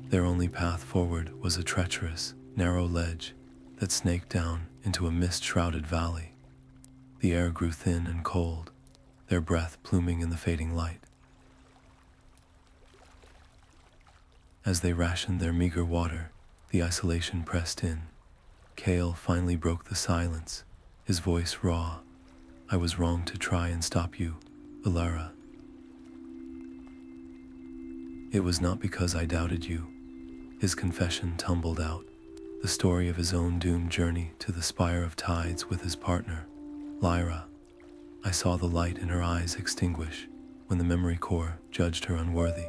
Their only path forward was a treacherous, narrow ledge that snaked down into a mist-shrouded valley. The air grew thin and cold, their breath pluming in the fading light. As they rationed their meager water, the isolation pressed in. Kale finally broke the silence, his voice raw. "I was wrong to try and stop you, Ilara. It was not because I doubted you." His confession tumbled out, the story of his own doomed journey to the Spire of Tides with his partner, Lyra. I saw the light in her eyes extinguish when the memory core judged her unworthy.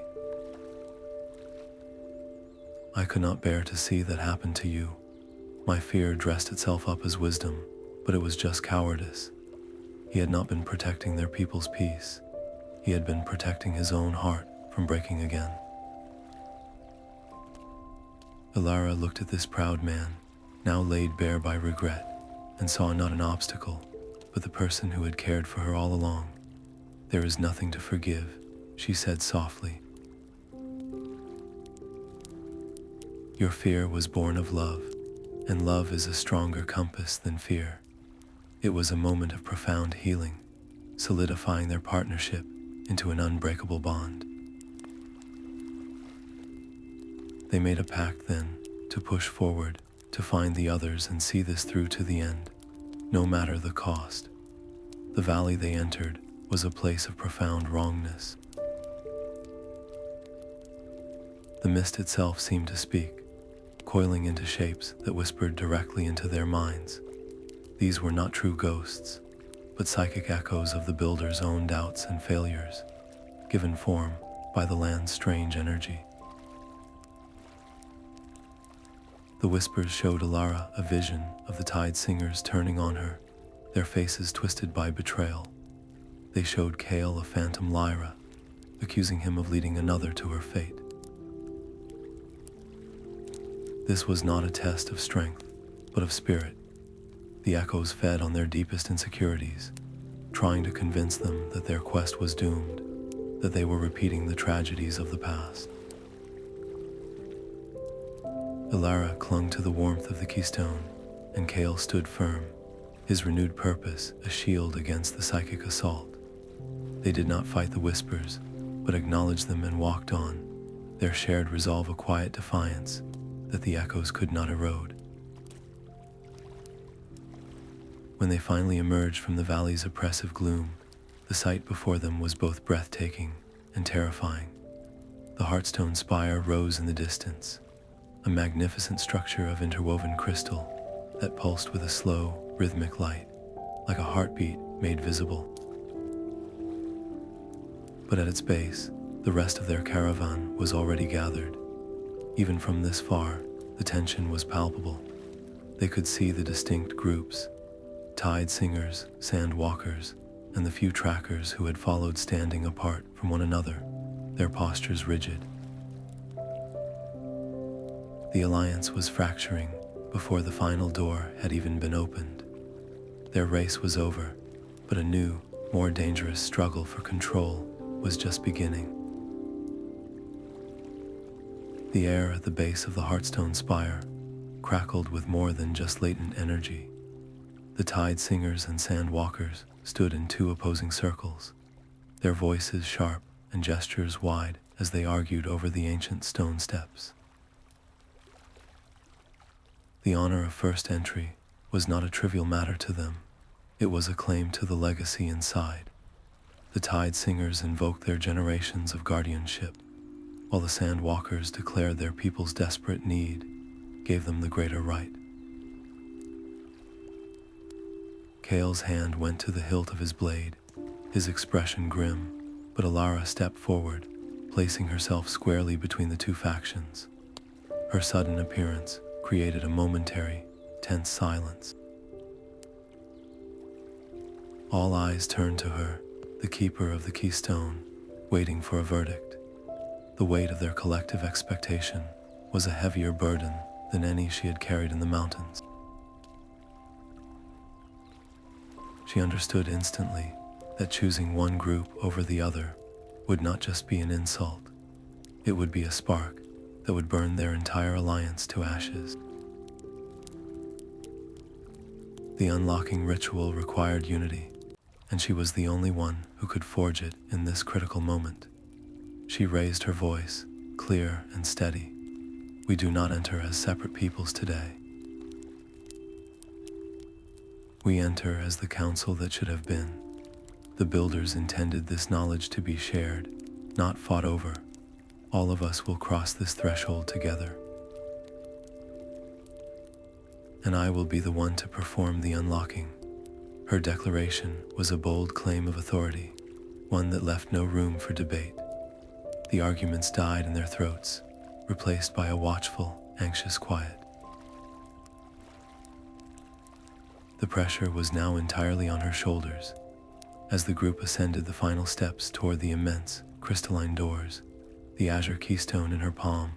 I could not bear to see that happen to you. My fear dressed itself up as wisdom, but it was just cowardice. He had not been protecting their people's peace. He had been protecting his own heart from breaking again. Ilara looked at this proud man, now laid bare by regret, and saw not an obstacle, but the person who had cared for her all along. "There is nothing to forgive," she said softly. "Your fear was born of love, and love is a stronger compass than fear." It was a moment of profound healing, solidifying their partnership into an unbreakable bond. They made a pact then to push forward, to find the others and see this through to the end, no matter the cost. The valley they entered was a place of profound wrongness. The mist itself seemed to speak, coiling into shapes that whispered directly into their minds. These were not true ghosts. but psychic echoes of the builder's own doubts and failures, given form by the land's strange energy. The whispers showed Alara a vision of the tide singers turning on her, their faces twisted by betrayal. They showed Kale a phantom Lyra, accusing him of leading another to her fate. This was not a test of strength, but of spirit. The echoes fed on their deepest insecurities, trying to convince them that their quest was doomed, that they were repeating the tragedies of the past. Alara clung to the warmth of the keystone, and Kale stood firm, his renewed purpose a shield against the psychic assault. They did not fight the whispers, but acknowledged them and walked on, their shared resolve a quiet defiance that the echoes could not erode. When they finally emerged from the valley's oppressive gloom, the sight before them was both breathtaking and terrifying. The Heartstone Spire rose in the distance, a magnificent structure of interwoven crystal that pulsed with a slow, rhythmic light, like a heartbeat made visible. But at its base, the rest of their caravan was already gathered. Even from this far, the tension was palpable. They could see the distinct groups: tide singers, sand walkers, and the few trackers who had followed standing apart from one another, their postures rigid. The alliance was fracturing before the final door had even been opened. Their race was over, but a new, more dangerous struggle for control was just beginning. The air at the base of the Heartstone Spire crackled with more than just latent energy. The tide singers and sand walkers stood in two opposing circles, their voices sharp and gestures wide as they argued over the ancient stone steps. The honor of first entry was not a trivial matter to them. It was a claim to the legacy inside. The tide singers invoked their generations of guardianship, while the sand walkers declared their people's desperate need gave them the greater right. Kale's hand went to the hilt of his blade, his expression grim, but Alara stepped forward, placing herself squarely between the two factions. Her sudden appearance created a momentary, tense silence. All eyes turned to her, the keeper of the keystone, waiting for a verdict. The weight of their collective expectation was a heavier burden than any she had carried in the mountains. She understood instantly that choosing one group over the other would not just be an insult. It would be a spark that would burn their entire alliance to ashes. The unlocking ritual required unity, and she was the only one who could forge it in this critical moment. She raised her voice, clear and steady. We do not enter as separate peoples today. We enter as the council that should have been. The builders intended this knowledge to be shared, not fought over. All of us will cross this threshold together. And I will be the one to perform the unlocking. Her declaration was a bold claim of authority, one that left no room for debate. The arguments died in their throats, replaced by a watchful, anxious quiet. The pressure was now entirely on her shoulders. As the group ascended the final steps toward the immense, crystalline doors, the azure keystone in her palm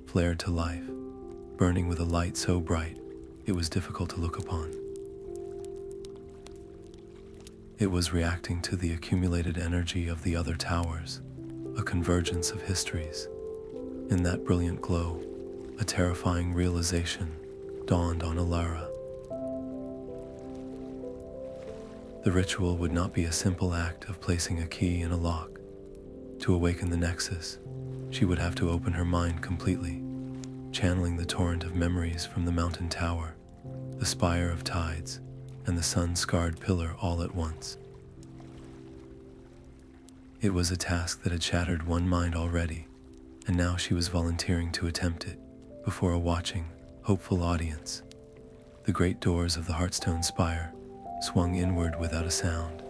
flared to life, burning with a light so bright it was difficult to look upon. It was reacting to the accumulated energy of the other towers, a convergence of histories. In that brilliant glow, a terrifying realization dawned on Alara. The ritual would not be a simple act of placing a key in a lock. To awaken the nexus, she would have to open her mind completely, channeling the torrent of memories from the mountain tower, the spire of tides, and the sun-scarred pillar all at once. It was a task that had shattered one mind already, and now she was volunteering to attempt it before a watching, hopeful audience. The great doors of the Heartstone Spire swung inward without a sound,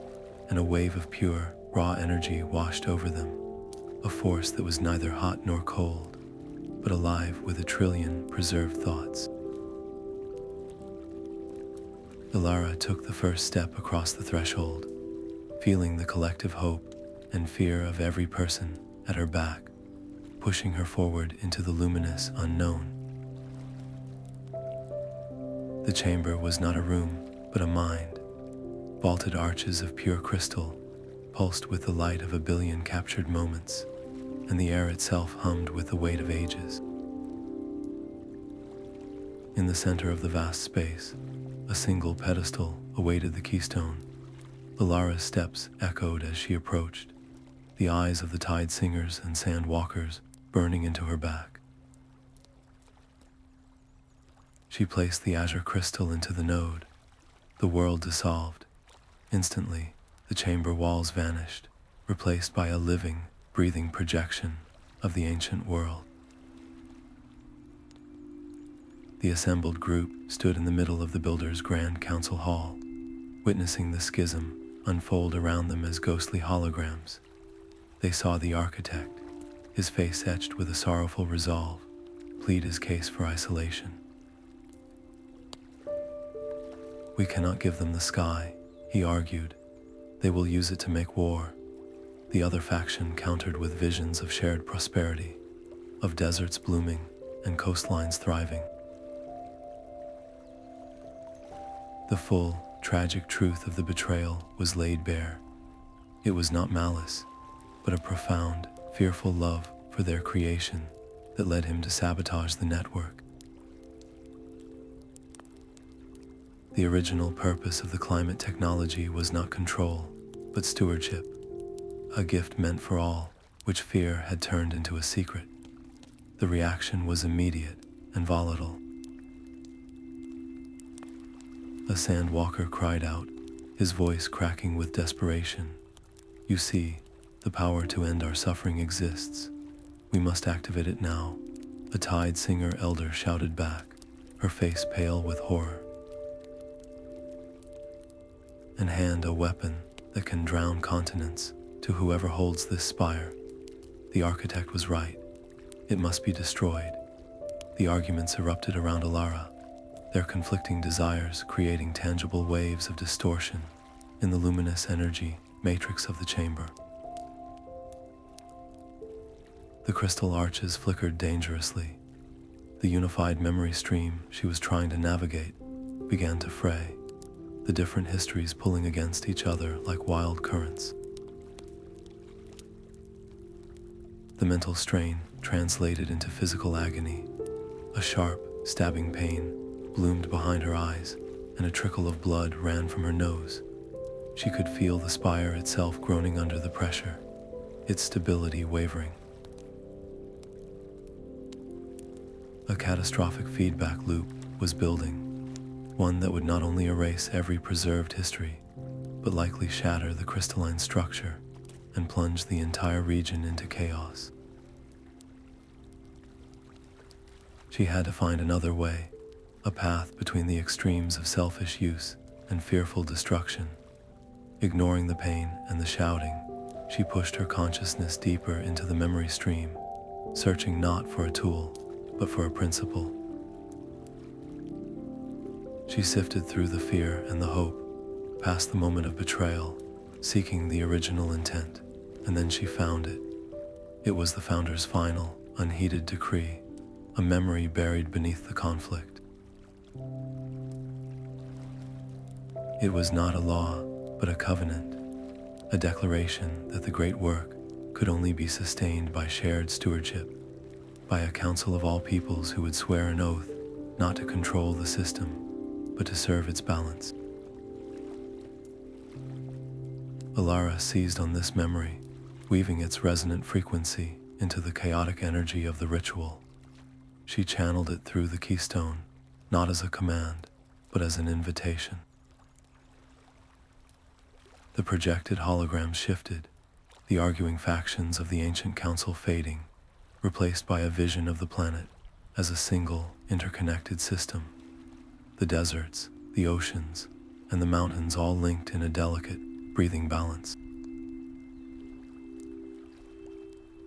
and a wave of pure, raw energy washed over them, a force that was neither hot nor cold, but alive with a trillion preserved thoughts. Ilara took the first step across the threshold, feeling the collective hope and fear of every person at her back, pushing her forward into the luminous unknown. The chamber was not a room, but a mind, vaulted arches of pure crystal, pulsed with the light of a billion captured moments, and the air itself hummed with the weight of ages. In the center of the vast space, a single pedestal awaited the keystone. Ilara's steps echoed as she approached, the eyes of the tide singers and sand walkers burning into her back. She placed the azure crystal into the node. The world dissolved. Instantly, the chamber walls vanished, replaced by a living, breathing projection of the ancient world. The assembled group stood in the middle of the builder's grand council hall, witnessing the schism unfold around them as ghostly holograms. They saw the architect, his face etched with a sorrowful resolve, plead his case for isolation. "We cannot give them the sky," he argued. "They will use it to make war." The other faction countered with visions of shared prosperity, of deserts blooming and coastlines thriving. The full, tragic truth of the betrayal was laid bare. It was not malice, but a profound, fearful love for their creation that led him to sabotage the network. The original purpose of the climate technology was not control, but stewardship, a gift meant for all, which fear had turned into a secret. The reaction was immediate and volatile. A sandwalker cried out, his voice cracking with desperation. "You see, the power to end our suffering exists. We must activate it now," a tide singer elder shouted back, her face pale with horror. "And hand a weapon that can drown continents to whoever holds this spire." The architect was right. It must be destroyed. The arguments erupted around Ilara, their conflicting desires creating tangible waves of distortion in the luminous energy matrix of the chamber. The crystal arches flickered dangerously. The unified memory stream she was trying to navigate began to fray, the different histories pulling against each other like wild currents. The mental strain translated into physical agony. A sharp, stabbing pain bloomed behind her eyes, and a trickle of blood ran from her nose. She could feel the spire itself groaning under the pressure, its stability wavering. A catastrophic feedback loop was building, one that would not only erase every preserved history, but likely shatter the crystalline structure and plunge the entire region into chaos. She had to find another way, a path between the extremes of selfish use and fearful destruction. Ignoring the pain and the shouting, she pushed her consciousness deeper into the memory stream, searching not for a tool, but for a principle. She sifted through the fear and the hope, past the moment of betrayal, seeking the original intent, and then she found it. It was the Founder's final, unheeded decree, a memory buried beneath the conflict. It was not a law, but a covenant, a declaration that the great work could only be sustained by shared stewardship, by a council of all peoples who would swear an oath not to control the system, but to serve its balance. Ilara seized on this memory, weaving its resonant frequency into the chaotic energy of the ritual. She channeled it through the keystone, not as a command, but as an invitation. The projected hologram shifted, the arguing factions of the ancient council fading, replaced by a vision of the planet as a single, interconnected system. The deserts, the oceans, and the mountains all linked in a delicate, breathing balance.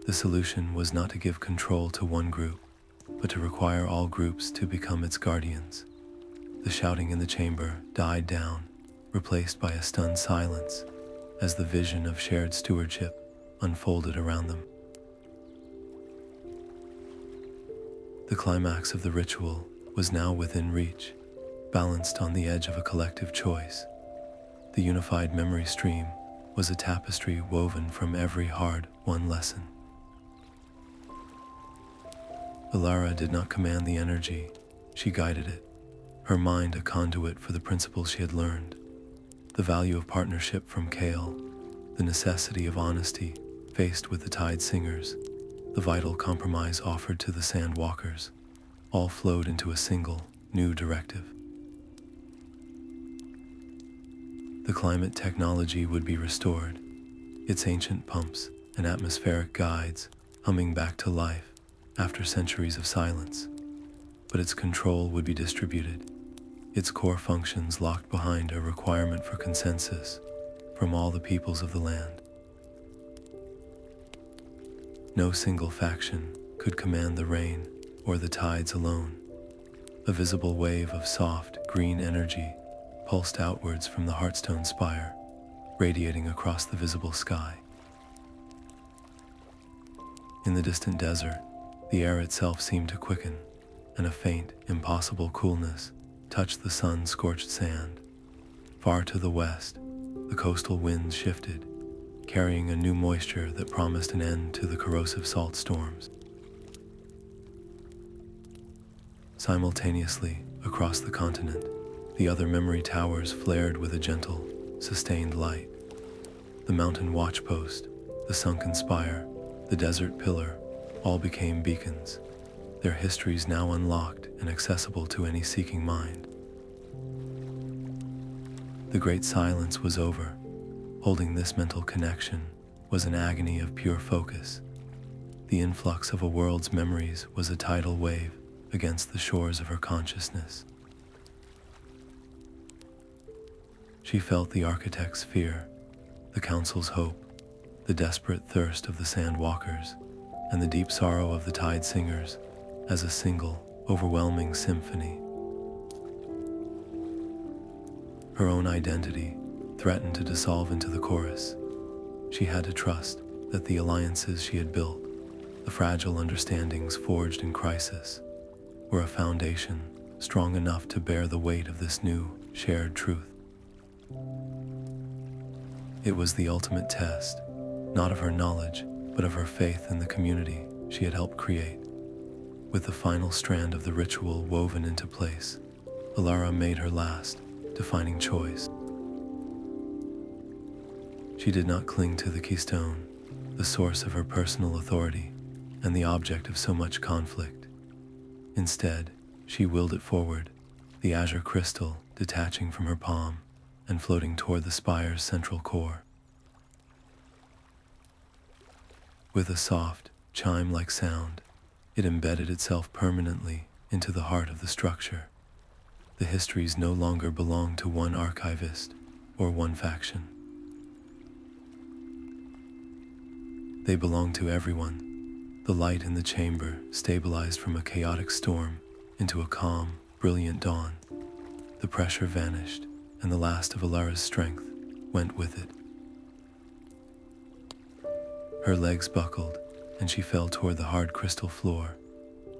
The solution was not to give control to one group, but to require all groups to become its guardians. The shouting in the chamber died down, replaced by a stunned silence, as the vision of shared stewardship unfolded around them. The climax of the ritual was now within reach, balanced on the edge of a collective choice. The unified memory stream was a tapestry woven from every hard-won lesson. Ilara did not command the energy, she guided it, her mind a conduit for the principles she had learned. The value of partnership from Kale, the necessity of honesty faced with the Tide Singers, the vital compromise offered to the Sand Walkers, all flowed into a single, new directive. The climate technology would be restored, its ancient pumps and atmospheric guides humming back to life after centuries of silence, but its control would be distributed, its core functions locked behind a requirement for consensus from all the peoples of the land. No single faction could command the rain or the tides alone. A visible wave of soft, green energy pulsed outwards from the Heartstone Spire, radiating across the visible sky. In the distant desert, the air itself seemed to quicken, and a faint, impossible coolness touched the sun-scorched sand. Far to the west, the coastal winds shifted, carrying a new moisture that promised an end to the corrosive salt storms. Simultaneously, across the continent, the other memory towers flared with a gentle, sustained light. The mountain watchpost, the sunken spire, the desert pillar, all became beacons, their histories now unlocked and accessible to any seeking mind. The great silence was over. Holding this mental connection was an agony of pure focus. The influx of a world's memories was a tidal wave against the shores of her consciousness. She felt the architect's fear, the council's hope, the desperate thirst of the Sand Walkers, and the deep sorrow of the Tide Singers as a single, overwhelming symphony. Her own identity threatened to dissolve into the chorus. She had to trust that the alliances she had built, the fragile understandings forged in crisis, were a foundation strong enough to bear the weight of this new, shared truth. It was the ultimate test, not of her knowledge, but of her faith in the community she had helped create. With the final strand of the ritual woven into place, Ilara made her last, defining choice. She did not cling to the keystone, the source of her personal authority, and the object of so much conflict. Instead, she willed it forward, the azure crystal detaching from her palm and floating toward the spire's central core. With a soft, chime-like sound, it embedded itself permanently into the heart of the structure. The histories no longer belonged to one archivist or one faction. They belonged to everyone. The light in the chamber stabilized from a chaotic storm into a calm, brilliant dawn. The pressure vanished, and the last of Ilara's strength went with it. Her legs buckled, and she fell toward the hard crystal floor,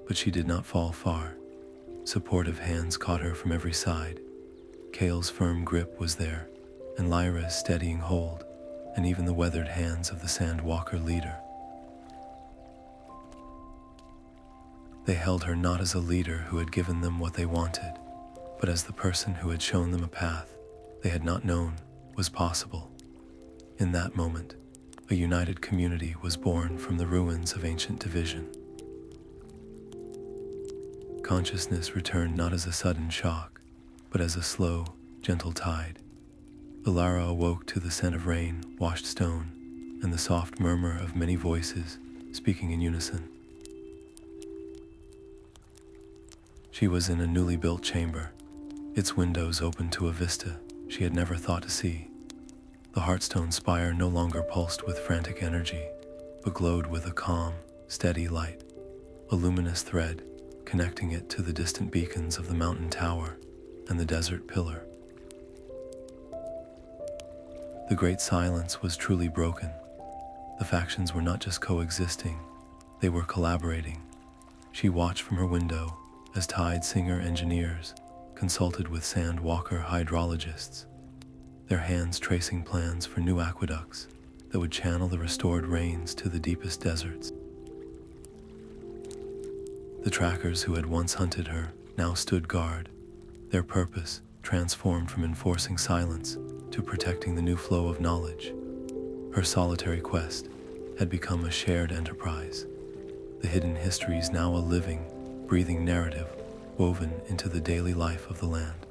but she did not fall far. Supportive hands caught her from every side. Kale's firm grip was there, and Lyra's steadying hold, and even the weathered hands of the Sand Walker leader. They held her not as a leader who had given them what they wanted, but as the person who had shown them a path they had not known was possible. In that moment, a united community was born from the ruins of ancient division. Consciousness returned not as a sudden shock, but as a slow, gentle tide. Ilara awoke to the scent of rain-washed stone and the soft murmur of many voices speaking in unison. She was in a newly built chamber, its windows open to a vista she had never thought to see. The Heartstone Spire no longer pulsed with frantic energy, but glowed with a calm, steady light, a luminous thread connecting it to the distant beacons of the mountain tower and the desert pillar. The great silence was truly broken. The factions were not just coexisting, they were collaborating. She watched from her window as Tide Singer engineers consulted with Sand Walker hydrologists, their hands tracing plans for new aqueducts that would channel the restored rains to the deepest deserts. The trackers who had once hunted her now stood guard, their purpose transformed from enforcing silence to protecting the new flow of knowledge. Her solitary quest had become a shared enterprise, the hidden histories now a living, breathing narrative woven into the daily life of the land.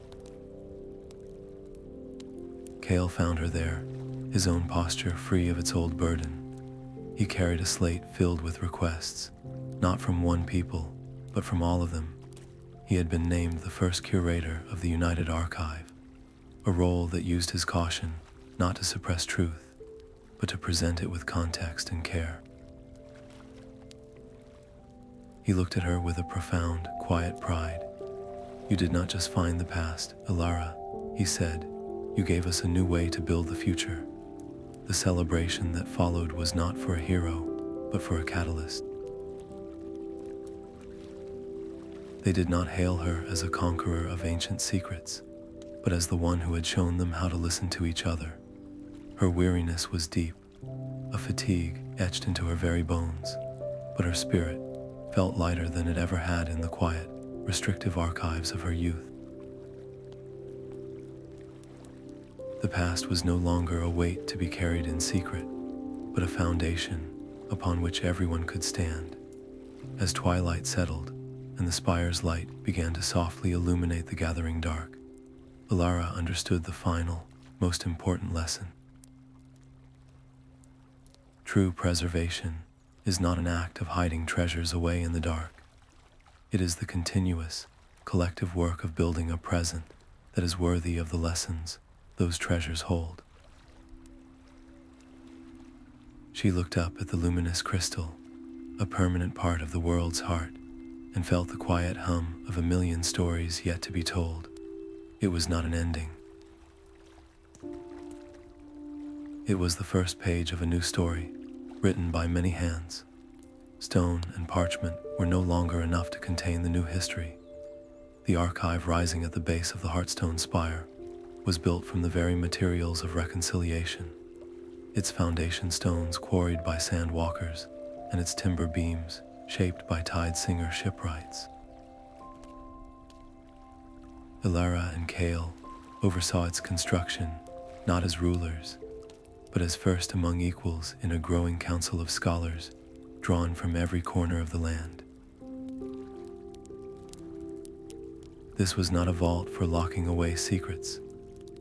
Kale found her there, his own posture free of its old burden. He carried a slate filled with requests, not from one people, but from all of them. He had been named the first curator of the United Archive, a role that used his caution not to suppress truth, but to present it with context and care. He looked at her with a profound, quiet pride. "You did not just find the past, Ilara," he said. "You gave us a new way to build the future." The celebration that followed was not for a hero, but for a catalyst. They did not hail her as a conqueror of ancient secrets, but as the one who had shown them how to listen to each other. Her weariness was deep, a fatigue etched into her very bones, but her spirit felt lighter than it ever had in the quiet, restrictive archives of her youth. The past was no longer a weight to be carried in secret, but a foundation upon which everyone could stand. As twilight settled and the spire's light began to softly illuminate the gathering dark, Ilara understood the final, most important lesson. True preservation is not an act of hiding treasures away in the dark. It is the continuous, collective work of building a present that is worthy of the lessons those treasures hold. She looked up at the luminous crystal, a permanent part of the world's heart, and felt the quiet hum of a million stories yet to be told. It was not an ending. It was the first page of a new story, written by many hands. Stone and parchment were no longer enough to contain the new history. The archive rising at the base of the Heartstone Spire was built from the very materials of reconciliation, its foundation stones quarried by sand walkers, and its timber beams shaped by Tide Singer shipwrights. Ilara and Kale oversaw its construction, not as rulers, but as first among equals in a growing council of scholars drawn from every corner of the land. This was not a vault for locking away secrets,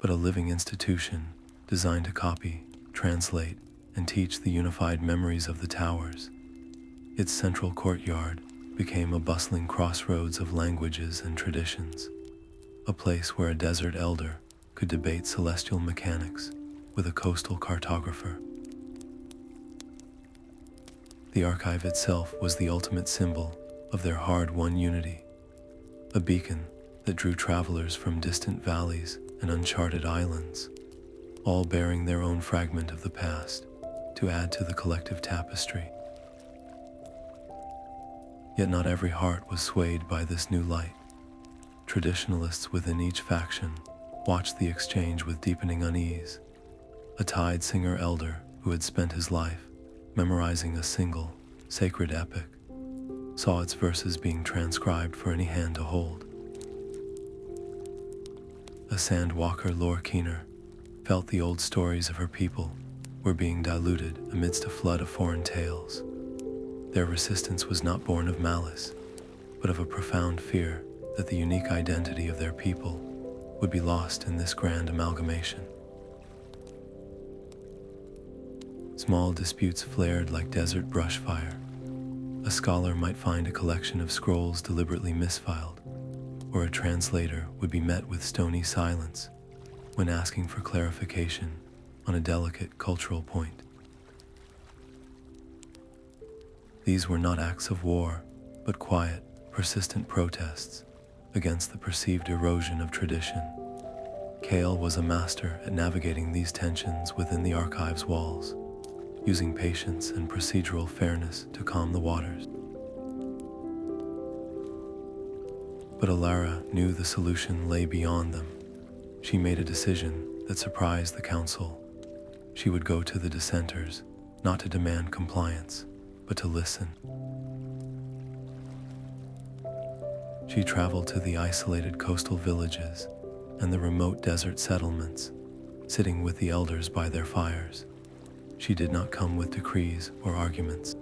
but a living institution designed to copy, translate, and teach the unified memories of the towers. Its central courtyard became a bustling crossroads of languages and traditions, a place where a desert elder could debate celestial mechanics with a coastal cartographer. The archive itself was the ultimate symbol of their hard-won unity, a beacon that drew travelers from distant valleys and uncharted islands, all bearing their own fragment of the past to add to the collective tapestry. Yet not every heart was swayed by this new light. Traditionalists within each faction watched the exchange with deepening unease. A Tide Singer elder who had spent his life memorizing a single, sacred epic saw its verses being transcribed for any hand to hold. A Sandwalker lore keener felt the old stories of her people were being diluted amidst a flood of foreign tales. Their resistance was not born of malice, but of a profound fear that the unique identity of their people would be lost in this grand amalgamation. Small disputes flared like desert brush fire. A scholar might find a collection of scrolls deliberately misfiled, or a translator would be met with stony silence when asking for clarification on a delicate cultural point. These were not acts of war, but quiet, persistent protests against the perceived erosion of tradition. Kale was a master at navigating these tensions within the archive's walls, using patience and procedural fairness to calm the waters. But Alara knew the solution lay beyond them. She made a decision that surprised the council. She would go to the dissenters, not to demand compliance, but to listen. She traveled to the isolated coastal villages and the remote desert settlements, sitting with the elders by their fires. She did not come with decrees or arguments.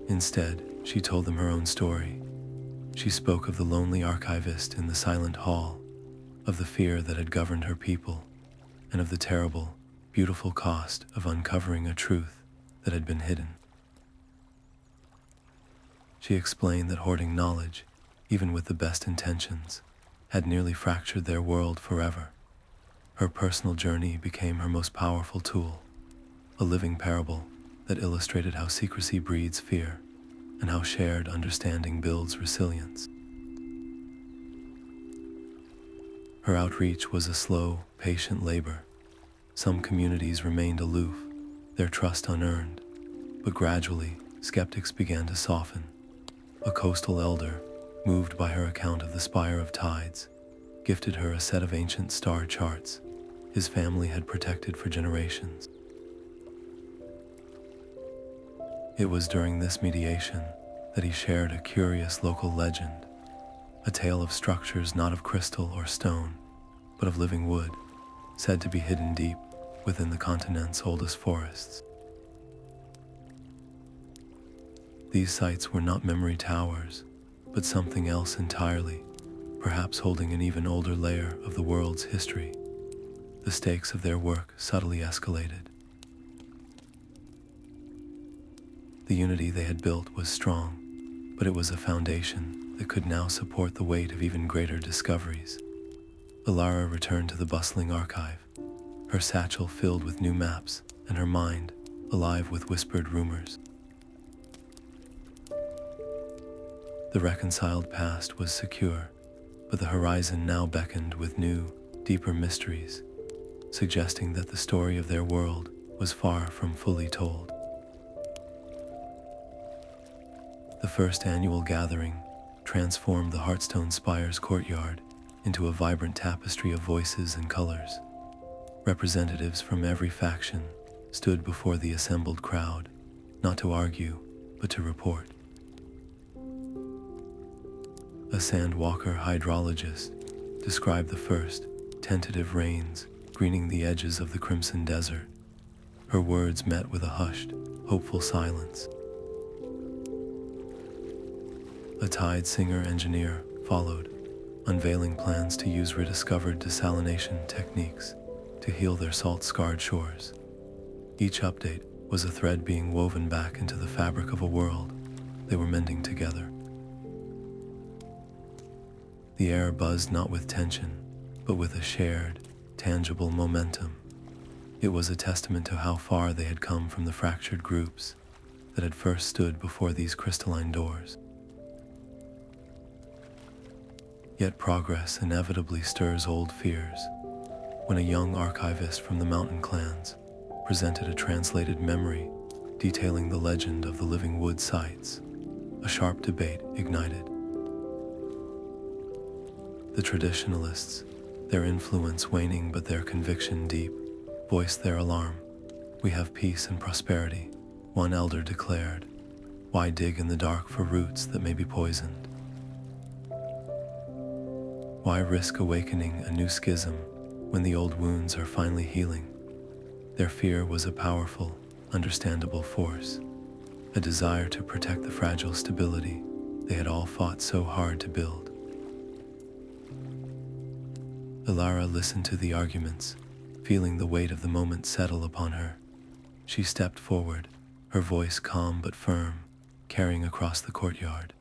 Instead, she told them her own story. She spoke of the lonely archivist in the silent hall, of the fear that had governed her people, and of the terrible, beautiful cost of uncovering a truth that had been hidden. She explained that hoarding knowledge, even with the best intentions, had nearly fractured their world forever. Her personal journey became her most powerful tool, a living parable that illustrated how secrecy breeds fear and how shared understanding builds resilience. Her outreach was a slow, patient labor. Some communities remained aloof, their trust unearned, but gradually, skeptics began to soften. A coastal elder, moved by her account of the Spire of Tides, gifted her a set of ancient star charts his family had protected for generations. It was during this mediation that he shared a curious local legend, a tale of structures not of crystal or stone, but of living wood, said to be hidden deep within the continent's oldest forests. These sites were not memory towers, but something else entirely, perhaps holding an even older layer of the world's history. The stakes of their work subtly escalated. The unity they had built was strong, but it was a foundation that could now support the weight of even greater discoveries. Alara returned to the bustling archive, her satchel filled with new maps and her mind alive with whispered rumors. The reconciled past was secure, but the horizon now beckoned with new, deeper mysteries, suggesting that the story of their world was far from fully told. The first annual gathering transformed the Heartstone Spire's courtyard into a vibrant tapestry of voices and colors. Representatives from every faction stood before the assembled crowd, not to argue, but to report. A sandwalker hydrologist described the first tentative rains greening the edges of the Crimson Desert. Her words met with a hushed, hopeful silence. A tide singer engineer followed, unveiling plans to use rediscovered desalination techniques to heal their salt-scarred shores. Each update was a thread being woven back into the fabric of a world they were mending together. The air buzzed not with tension, but with a shared, tangible momentum. It was a testament to how far they had come from the fractured groups that had first stood before these crystalline doors. Yet progress inevitably stirs old fears. When a young archivist from the mountain clans presented a translated memory detailing the legend of the living wood sites, a sharp debate ignited. The traditionalists, their influence waning but their conviction deep, voiced their alarm. "We have peace and prosperity," one elder declared. "Why dig in the dark for roots that may be poisoned? Why risk awakening a new schism when the old wounds are finally healing?" Their fear was a powerful, understandable force, a desire to protect the fragile stability they had all fought so hard to build. Alara listened to the arguments, feeling the weight of the moment settle upon her. She stepped forward, her voice calm but firm, carrying across the courtyard.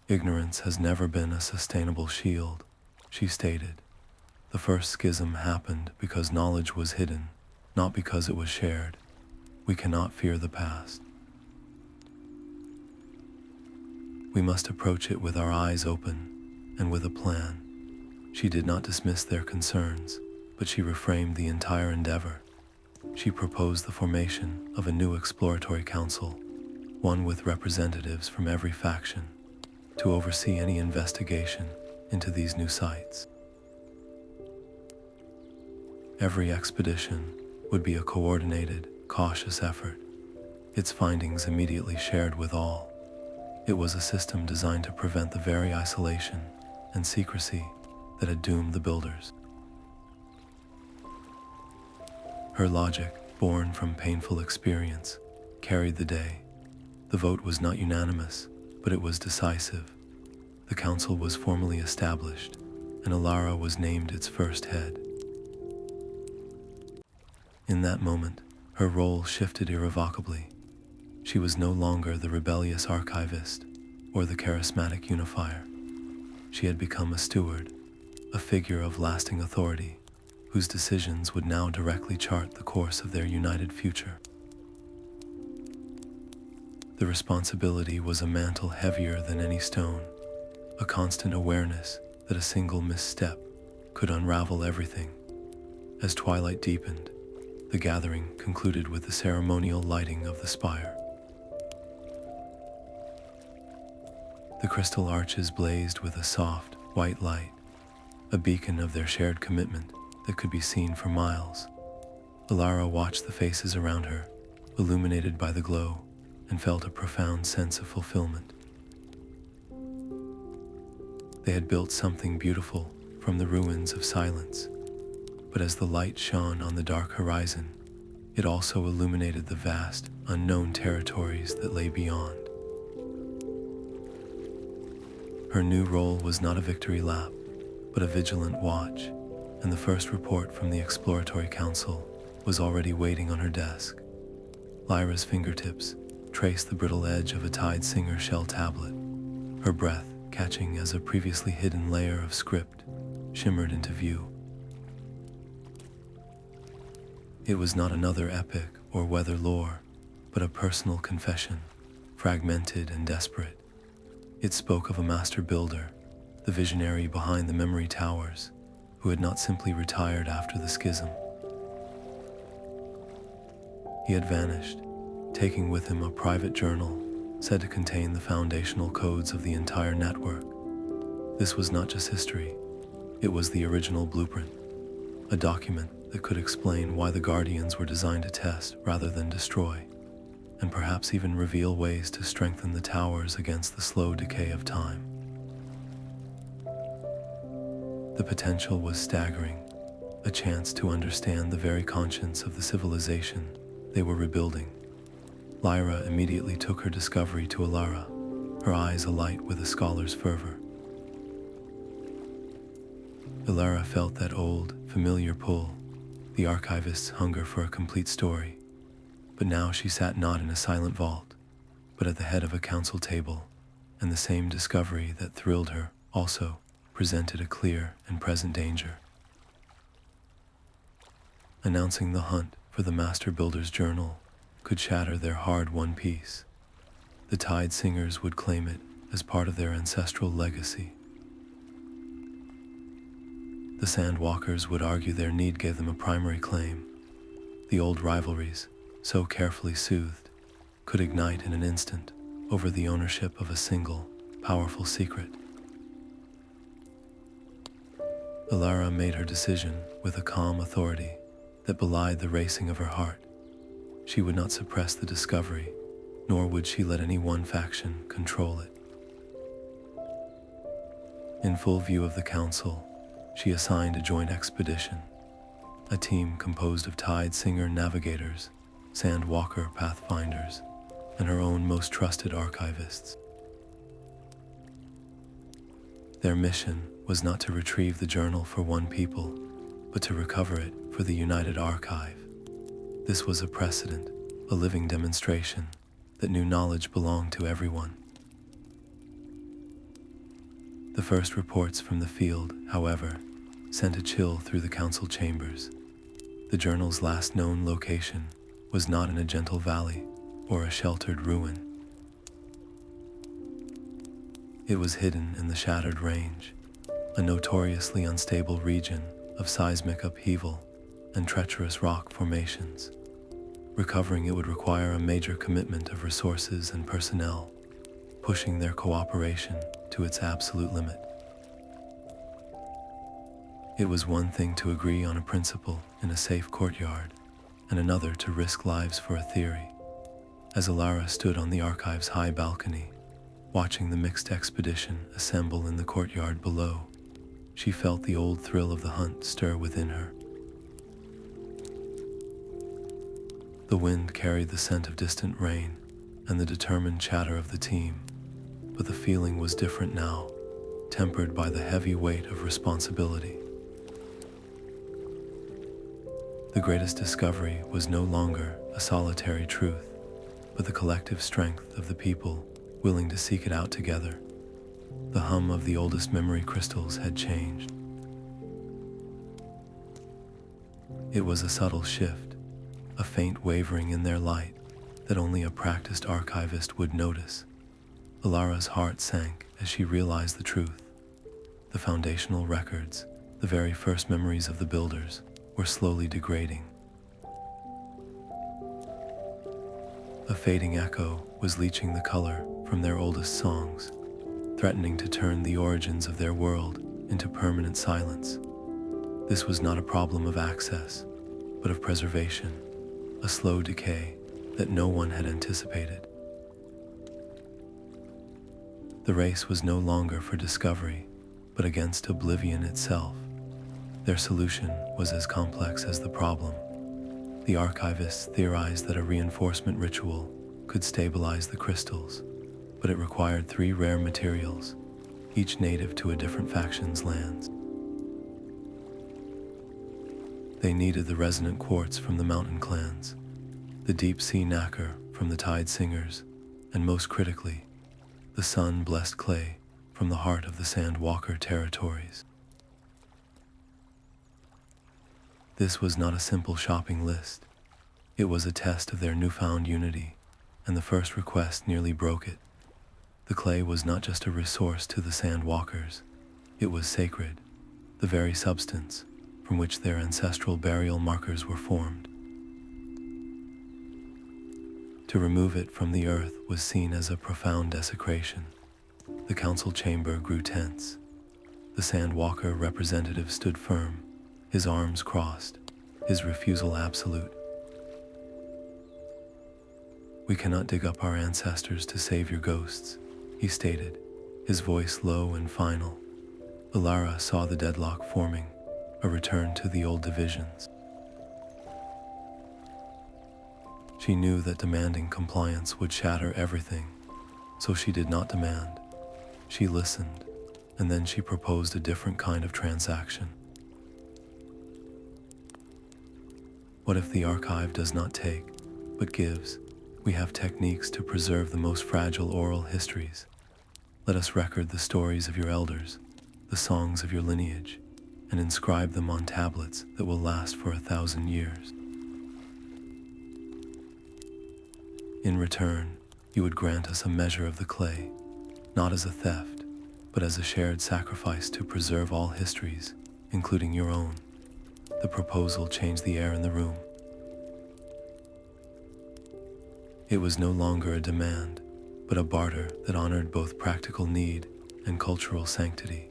Ignorance has never been a sustainable shield, she stated. The first schism happened because knowledge was hidden, not because it was shared. We cannot fear the past. We must approach it with our eyes open and with a plan. She did not dismiss their concerns, but she reframed the entire endeavor. She proposed the formation of a new exploratory council, one with representatives from every faction, to oversee any investigation into these new sites. Every expedition would be a coordinated, cautious effort, its findings immediately shared with all. It was a system designed to prevent the very isolation and secrecy that had doomed the builders. Her logic, born from painful experience, carried the day. The vote was not unanimous, but it was decisive. The council was formally established, and Alara was named its first head. In that moment, her role shifted irrevocably. She was no longer the rebellious archivist or the charismatic unifier. She had become a steward, a figure of lasting authority, whose decisions would now directly chart the course of their united future. The responsibility was a mantle heavier than any stone, a constant awareness that a single misstep could unravel everything. As twilight deepened, the gathering concluded with the ceremonial lighting of the spire. The crystal arches blazed with a soft, white light, a beacon of their shared commitment that could be seen for miles. Alara watched the faces around her, illuminated by the glow, and felt a profound sense of fulfillment. They had built something beautiful from the ruins of silence, but as the light shone on the dark horizon, it also illuminated the vast, unknown territories that lay beyond. Her new role was not a victory lap, but a vigilant watch, and the first report from the Exploratory Council was already waiting on her desk. Lyra's fingertips traced the brittle edge of a Tide Singer shell tablet, her breath catching as a previously hidden layer of script shimmered into view. It was not another epic or weather lore, but a personal confession, fragmented and desperate. It spoke of a master builder, the visionary behind the memory towers, who had not simply retired after the schism. He had vanished, taking with him a private journal said to contain the foundational codes of the entire network. This was not just history, it was the original blueprint, a document that could explain why the Guardians were designed to test rather than destroy, and perhaps even reveal ways to strengthen the towers against the slow decay of time. The potential was staggering, a chance to understand the very conscience of the civilization they were rebuilding. Lyra immediately took her discovery to Alara, her eyes alight with a scholar's fervor. Alara felt that old, familiar pull, the archivist's hunger for a complete story. But now she sat not in a silent vault, but at the head of a council table, and the same discovery that thrilled her also presented a clear and present danger. Announcing the hunt for the Master Builder's journal could shatter their hard-won peace. The Tide Singers would claim it as part of their ancestral legacy. The Sandwalkers would argue their need gave them a primary claim. The old rivalries, so carefully soothed, could ignite in an instant over the ownership of a single, powerful secret. Alara made her decision with a calm authority that belied the racing of her heart. She would not suppress the discovery, nor would she let any one faction control it. In full view of the council, she assigned a joint expedition, a team composed of Tide Singer navigators, Sandwalker pathfinders, and her own most trusted archivists. Their mission was not to retrieve the journal for one people, but to recover it for the United Archive. This was a precedent, a living demonstration that new knowledge belonged to everyone. The first reports from the field, however, sent a chill through the council chambers. The journal's last known location was not in a gentle valley or a sheltered ruin. It was hidden in the Shattered Range, a notoriously unstable region of seismic upheaval and treacherous rock formations. Recovering it would require a major commitment of resources and personnel, pushing their cooperation to its absolute limit. It was one thing to agree on a principle in a safe courtyard, and another to risk lives for a theory. As Alara stood on the archive's high balcony, watching the mixed expedition assemble in the courtyard below, she felt the old thrill of the hunt stir within her. The wind carried the scent of distant rain and the determined chatter of the team, but the feeling was different now, tempered by the heavy weight of responsibility. The greatest discovery was no longer a solitary truth, but the collective strength of the people willing to seek it out together. The hum of the oldest memory crystals had changed. It was a subtle shift, a faint wavering in their light that only a practiced archivist would notice. Alara's heart sank as she realized the truth. The foundational records, the very first memories of the builders, were slowly degrading. A fading echo was leaching the color from their oldest songs, threatening to turn the origins of their world into permanent silence. This was not a problem of access, but of preservation, a slow decay that no one had anticipated. The race was no longer for discovery, but against oblivion itself. Their solution was as complex as the problem. The archivists theorized that a reinforcement ritual could stabilize the crystals, but it required 3 rare materials, each native to a different faction's lands. They needed the resonant quartz from the mountain clans, the deep sea nacre from the tide singers, and most critically, the sun-blessed clay from the heart of the Sandwalker territories. This was not a simple shopping list. It was a test of their newfound unity, and the first request nearly broke it. The clay was not just a resource to the Sandwalkers, it was sacred, the very substance from which their ancestral burial markers were formed. To remove it from the earth was seen as a profound desecration. The council chamber grew tense. The Sandwalker representative stood firm, his arms crossed, his refusal absolute. "We cannot dig up our ancestors to save your ghosts," he stated, his voice low and final. Alara saw the deadlock forming, a return to the old divisions. She knew that demanding compliance would shatter everything, so she did not demand. She listened, and then she proposed a different kind of transaction. What if the archive does not take, but gives? We have techniques to preserve the most fragile oral histories. Let us record the stories of your elders, the songs of your lineage, and inscribe them on tablets that will last for 1,000 years. In return, you would grant us a measure of the clay, not as a theft, but as a shared sacrifice to preserve all histories, including your own. The proposal changed the air in the room. It was no longer a demand, but a barter that honored both practical need and cultural sanctity.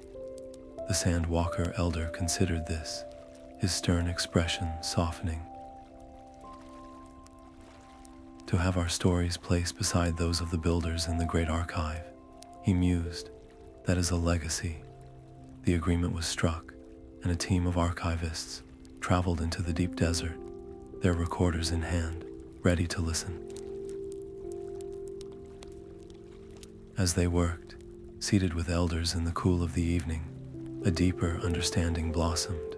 The Sandwalker elder considered this, his stern expression softening. To have our stories placed beside those of the builders in the Great Archive, he mused, that is a legacy. The agreement was struck, and a team of archivists traveled into the deep desert, their recorders in hand, ready to listen. As they worked, seated with elders in the cool of the evening, a deeper understanding blossomed.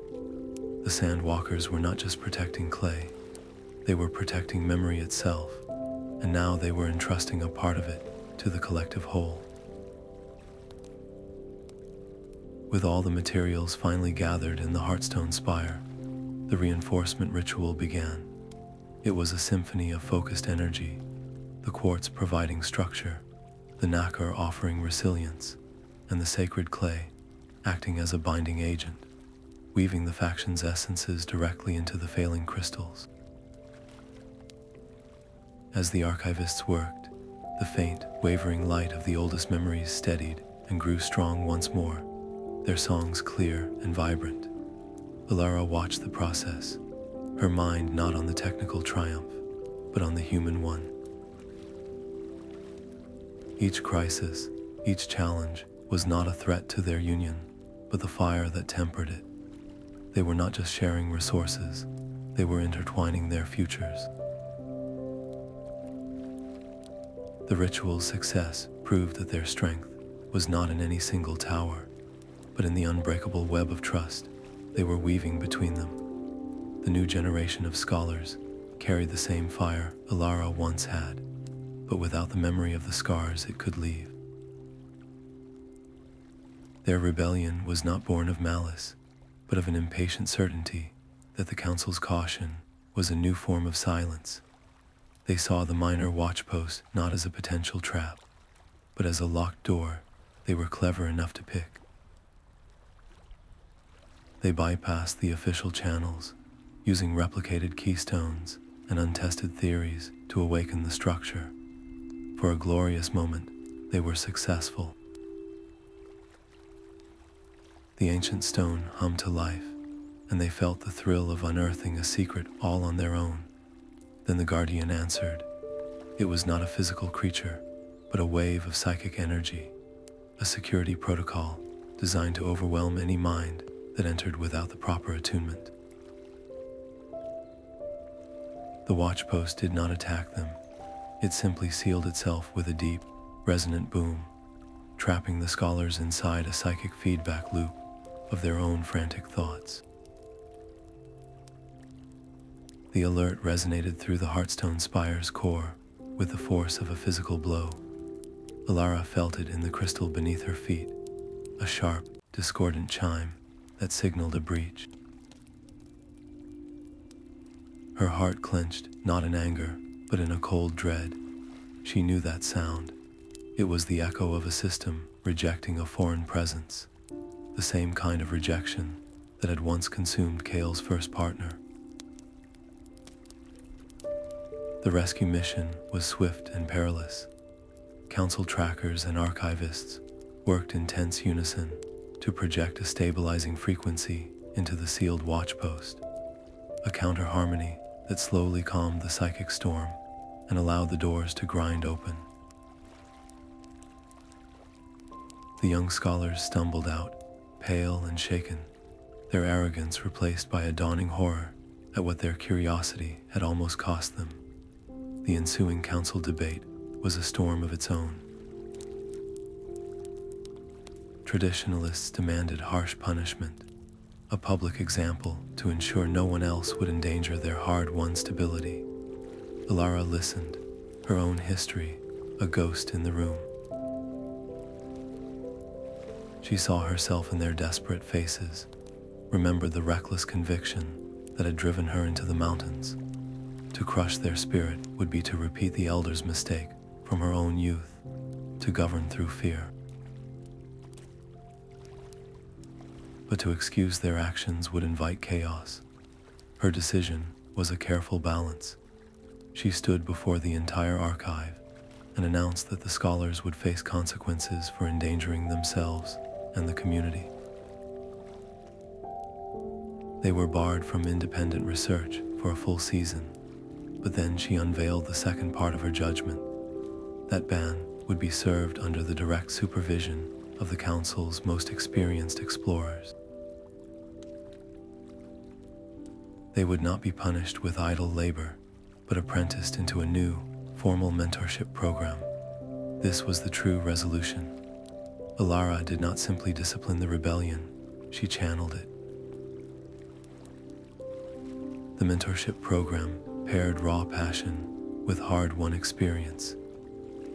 The Sandwalkers were not just protecting clay, they were protecting memory itself, and now they were entrusting a part of it to the collective whole. With all the materials finally gathered in the Heartstone Spire, the reinforcement ritual began. It was a symphony of focused energy, the quartz providing structure, the nacre offering resilience, and the sacred clay acting as a binding agent, weaving the faction's essences directly into the failing crystals. As the archivists worked, the faint, wavering light of the oldest memories steadied and grew strong once more, their songs clear and vibrant. Alara watched the process, her mind not on the technical triumph, but on the human one. Each crisis, each challenge, was not a threat to their union, but the fire that tempered it. They were not just sharing resources, they were intertwining their futures. The ritual's success proved that their strength was not in any single tower, but in the unbreakable web of trust they were weaving between them. The new generation of scholars carried the same fire Alara once had, but without the memory of the scars it could leave. Their rebellion was not born of malice, but of an impatient certainty that the Council's caution was a new form of silence. They saw the minor watchpost not as a potential trap, but as a locked door they were clever enough to pick. They bypassed the official channels, using replicated keystones and untested theories to awaken the structure. For a glorious moment, they were successful. The ancient stone hummed to life, and they felt the thrill of unearthing a secret all on their own. Then the Guardian answered. It was not a physical creature, but a wave of psychic energy, a security protocol designed to overwhelm any mind that entered without the proper attunement. The watchpost did not attack them. It simply sealed itself with a deep, resonant boom, trapping the scholars inside a psychic feedback loop of their own frantic thoughts. The alert resonated through the Heartstone Spire's core with the force of a physical blow. Alara felt it in the crystal beneath her feet, a sharp, discordant chime that signaled a breach. Her heart clenched, not in anger, but in a cold dread. She knew that sound. It was the echo of a system rejecting a foreign presence, the same kind of rejection that had once consumed Kale's first partner. The rescue mission was swift and perilous. Council trackers and archivists worked in tense unison to project a stabilizing frequency into the sealed watchpost, a counter-harmony that slowly calmed the psychic storm and allowed the doors to grind open. The young scholars stumbled out, pale and shaken, their arrogance replaced by a dawning horror at what their curiosity had almost cost them. The ensuing council debate was a storm of its own. Traditionalists demanded harsh punishment, a public example to ensure no one else would endanger their hard-won stability. Alara listened, her own history a ghost in the room. She saw herself in their desperate faces, remembered the reckless conviction that had driven her into the mountains. To crush their spirit would be to repeat the Elder's mistake from her own youth, to govern through fear. But to excuse their actions would invite chaos. Her decision was a careful balance. She stood before the entire archive and announced that the scholars would face consequences for endangering themselves and the community. They were barred from independent research for a full season, but then she unveiled the second part of her judgment. That ban would be served under the direct supervision of the Council's most experienced explorers. They would not be punished with idle labor, but apprenticed into a new, formal mentorship program. This was the true resolution. Alara did not simply discipline the rebellion, she channeled it. The mentorship program paired raw passion with hard-won experience,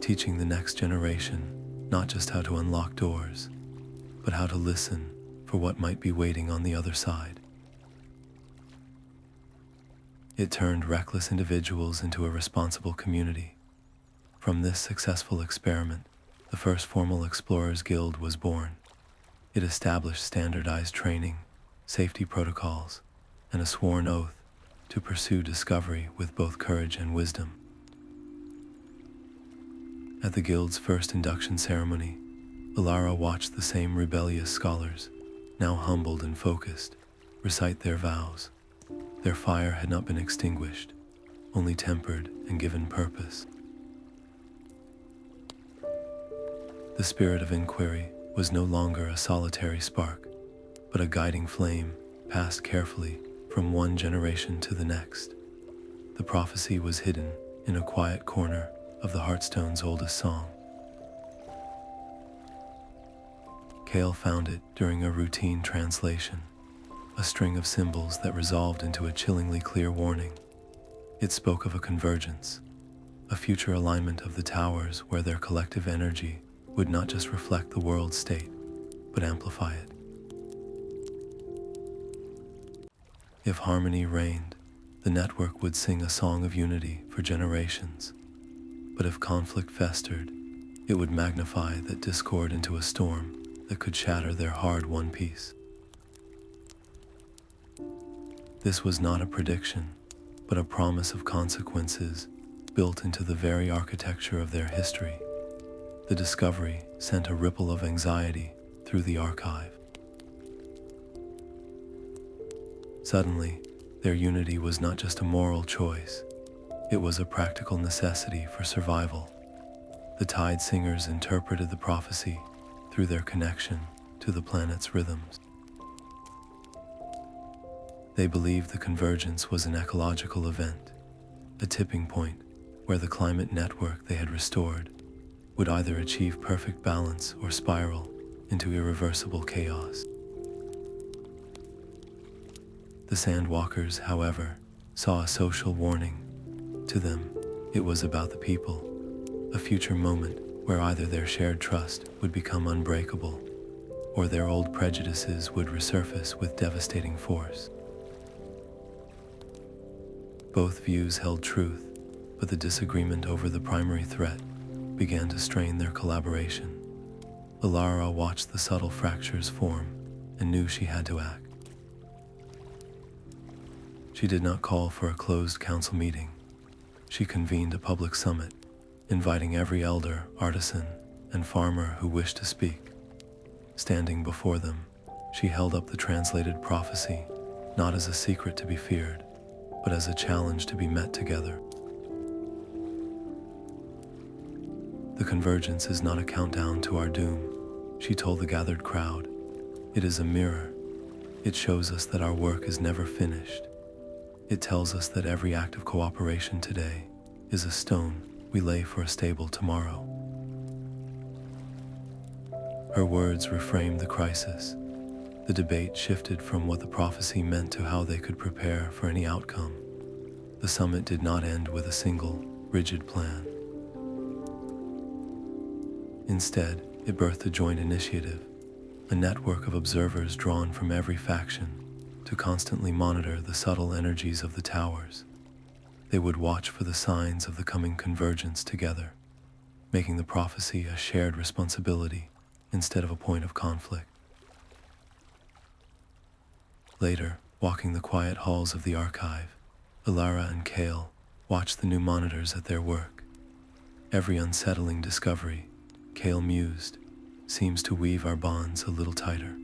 teaching the next generation not just how to unlock doors, but how to listen for what might be waiting on the other side. It turned reckless individuals into a responsible community. From this successful experiment, the first formal Explorers Guild was born. It established standardized training, safety protocols, and a sworn oath to pursue discovery with both courage and wisdom. At the Guild's first induction ceremony, Alara watched the same rebellious scholars, now humbled and focused, recite their vows. Their fire had not been extinguished, only tempered and given purpose. The spirit of inquiry was no longer a solitary spark, but a guiding flame passed carefully from one generation to the next. The prophecy was hidden in a quiet corner of the Heartstone's oldest song. Kale found it during a routine translation, a string of symbols that resolved into a chillingly clear warning. It spoke of a convergence, a future alignment of the towers where their collective energy would not just reflect the world's state, but amplify it. If harmony reigned, the network would sing a song of unity for generations. But if conflict festered, it would magnify that discord into a storm that could shatter their hard-won peace. This was not a prediction, but a promise of consequences built into the very architecture of their history. The discovery sent a ripple of anxiety through the archive. Suddenly, their unity was not just a moral choice, it was a practical necessity for survival. The Tide Singers interpreted the prophecy through their connection to the planet's rhythms. They believed the convergence was an ecological event, a tipping point where the climate network they had restored would either achieve perfect balance or spiral into irreversible chaos. The Sandwalkers, however, saw a social warning. To them, it was about the people, a future moment where either their shared trust would become unbreakable, or their old prejudices would resurface with devastating force. Both views held truth, but the disagreement over the primary threat began to strain their collaboration. Alara watched the subtle fractures form and knew she had to act. She did not call for a closed council meeting. She convened a public summit, inviting every elder, artisan, and farmer who wished to speak. Standing before them, she held up the translated prophecy, not as a secret to be feared, but as a challenge to be met together. The convergence is not a countdown to our doom, she told the gathered crowd. It is a mirror. It shows us that our work is never finished. It tells us that every act of cooperation today is a stone we lay for a stable tomorrow. Her words reframed the crisis. The debate shifted from what the prophecy meant to how they could prepare for any outcome. The summit did not end with a single, rigid plan. Instead, it birthed a joint initiative, a network of observers drawn from every faction to constantly monitor the subtle energies of the towers. They would watch for the signs of the coming convergence together, making the prophecy a shared responsibility instead of a point of conflict. Later, walking the quiet halls of the archive, Alara and Kale watched the new monitors at their work. Every unsettling discovery, Kale mused, seems to weave our bonds a little tighter.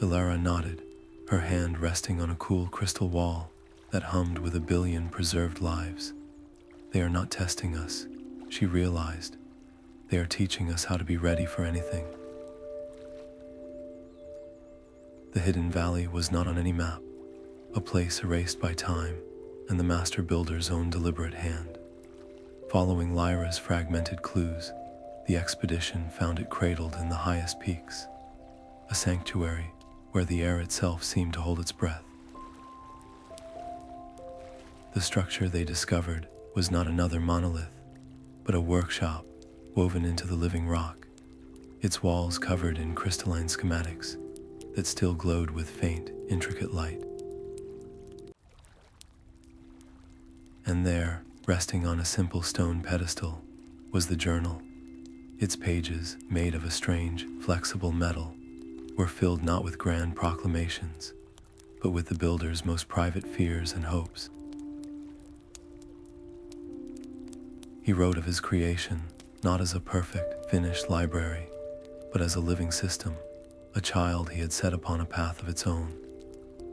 Alara nodded, her hand resting on a cool crystal wall that hummed with 1 billion preserved lives. They are not testing us, she realized. They are teaching us how to be ready for anything. The hidden valley was not on any map, a place erased by time and the master builder's own deliberate hand. Following Lyra's fragmented clues, the expedition found it cradled in the highest peaks, a sanctuary where the air itself seemed to hold its breath. The structure they discovered was not another monolith, but a workshop woven into the living rock. its walls covered in crystalline schematics that still glowed with faint, intricate light. And there, resting on a simple stone pedestal, was the journal. Its pages, made of a strange, flexible metal, were filled not with grand proclamations, but with the builder's most private fears and hopes. He wrote of his creation not as a perfect, finished library, but as a living system, a child he had set upon a path of its own.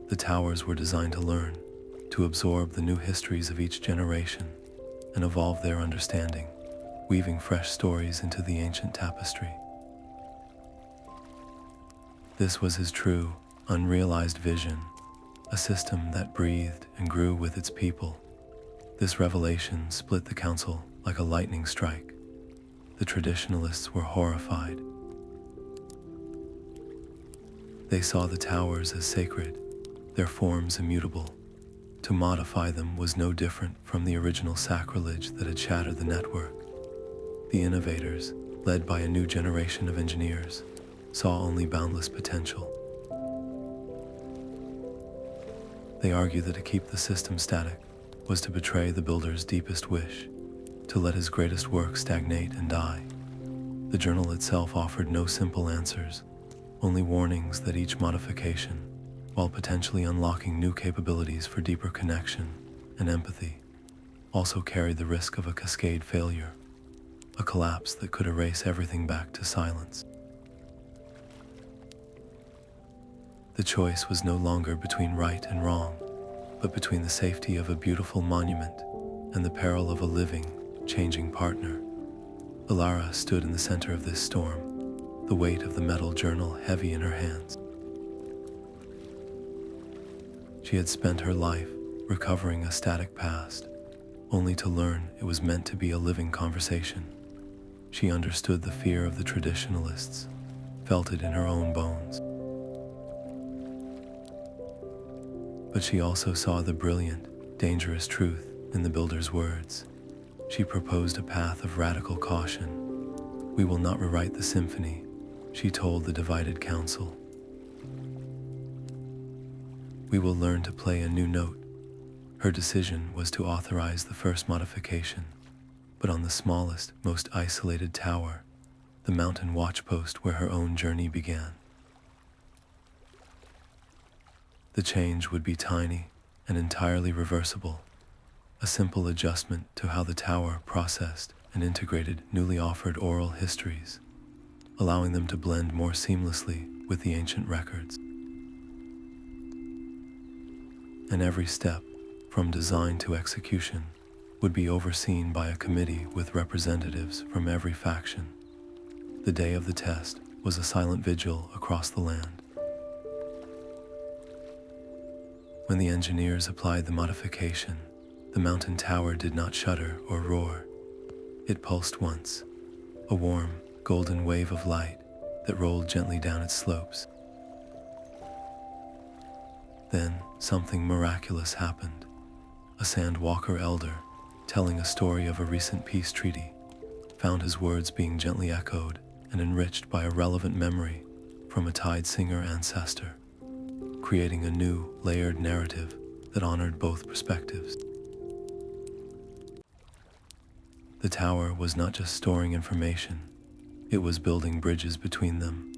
The towers were designed to learn, to absorb the new histories of each generation, and evolve their understanding, weaving fresh stories into the ancient tapestry. This was his true, unrealized vision, a system that breathed and grew with its people. This revelation split the council like a lightning strike. The traditionalists were horrified. They saw the towers as sacred, their forms immutable. To modify them was no different from the original sacrilege that had shattered the network. The innovators, led by a new generation of engineers, saw only boundless potential. They argued that to keep the system static was to betray the builder's deepest wish, to let his greatest work stagnate and die. The journal itself offered no simple answers, only warnings that each modification, while potentially unlocking new capabilities for deeper connection and empathy, also carried the risk of a cascade failure, a collapse that could erase everything back to silence. The choice was no longer between right and wrong, but between the safety of a beautiful monument and the peril of a living, changing partner. Alara stood in the center of this storm, the weight of the metal journal heavy in her hands. She had spent her life recovering a static past, only to learn it was meant to be a living conversation. She understood the fear of the traditionalists, felt it in her own bones. But she also saw the brilliant, dangerous truth in the builder's words. She proposed a path of radical caution. We will not rewrite the symphony, she told the divided council. We will learn to play a new note. Her decision was to authorize the first modification, but on the smallest, most isolated tower, the mountain watchpost where her own journey began. The change would be tiny and entirely reversible, a simple adjustment to how the tower processed and integrated newly offered oral histories, allowing them to blend more seamlessly with the ancient records. And every step, from design to execution, would be overseen by a committee with representatives from every faction. The day of the test was a silent vigil across the land. When the engineers applied the modification, the mountain tower did not shudder or roar. It pulsed once, a warm, golden wave of light that rolled gently down its slopes. Then something miraculous happened. A Sandwalker elder, telling a story of a recent peace treaty, found his words being gently echoed and enriched by a relevant memory from a Tide Singer ancestor, creating a new, layered narrative that honored both perspectives. The tower was not just storing information, it was building bridges between them.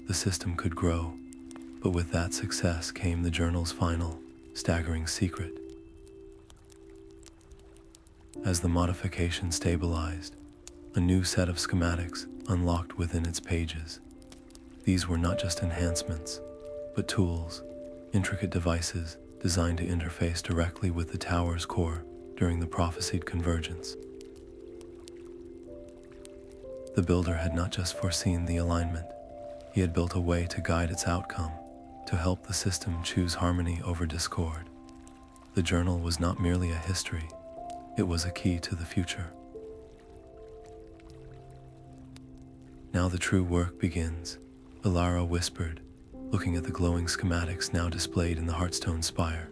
The system could grow, but with that success came the journal's final, staggering secret. As the modification stabilized, a new set of schematics unlocked within its pages. These were not just enhancements, but tools, intricate devices designed to interface directly with the tower's core during the prophesied convergence. The builder had not just foreseen the alignment, he had built a way to guide its outcome, to help the system choose harmony over discord. The journal was not merely a history, it was a key to the future. Now the true work begins, Alara whispered, looking at the glowing schematics now displayed in the Heartstone Spire.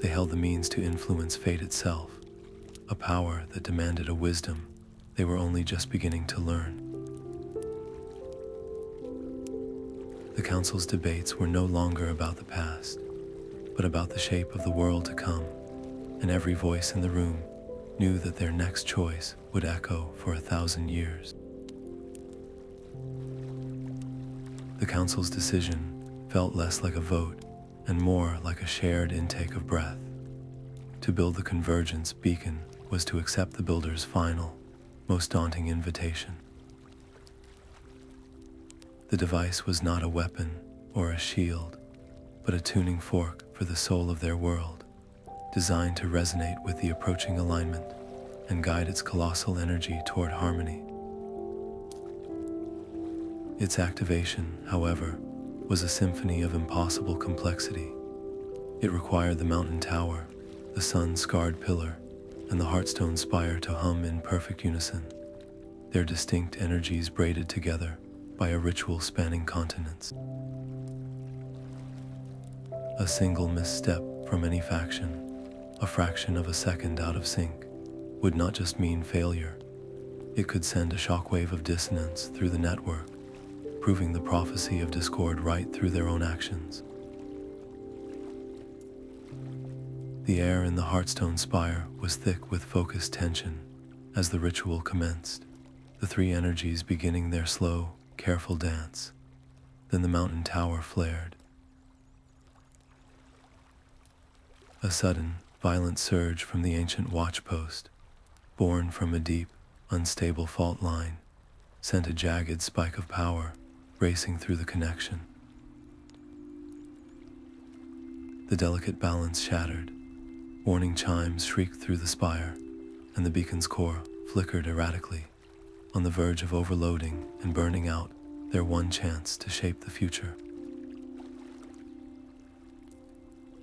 They held the means to influence fate itself, a power that demanded a wisdom they were only just beginning to learn. The council's debates were no longer about the past, but about the shape of the world to come, and every voice in the room knew that their next choice would echo for 1,000 years. The council's decision felt less like a vote and more like a shared intake of breath. To build the Convergence beacon was to accept the builder's final, most daunting invitation. The device was not a weapon or a shield, but a tuning fork for the soul of their world, designed to resonate with the approaching alignment and guide its colossal energy toward harmony. Its activation, however, was a symphony of impossible complexity. It required the mountain tower, the sun-scarred pillar, and the Heartstone Spire to hum in perfect unison, their distinct energies braided together by a ritual spanning continents. A single misstep from any faction, a fraction of a second out of sync, would not just mean failure. It could send a shockwave of dissonance through the network, proving the prophecy of discord right through their own actions. The air in the Heartstone Spire was thick with focused tension as the ritual commenced, the three energies beginning their slow, careful dance. Then the mountain tower flared. A sudden, violent surge from the ancient watchpost, born from a deep, unstable fault line, sent a jagged spike of power racing through the connection. The delicate balance shattered. Warning chimes shrieked through the spire, and the beacon's core flickered erratically, on the verge of overloading and burning out their one chance to shape the future.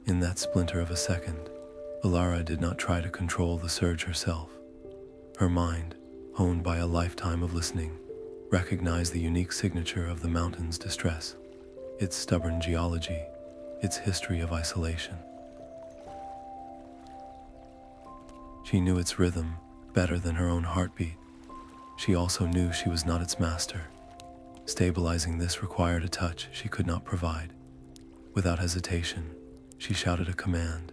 In that splinter of a second, Alara did not try to control the surge herself. Her mind, honed by a lifetime of listening, recognized the unique signature of the mountain's distress, its stubborn geology, its history of isolation. She knew its rhythm better than her own heartbeat. She also knew she was not its master. Stabilizing this required a touch she could not provide. Without hesitation, she shouted a command,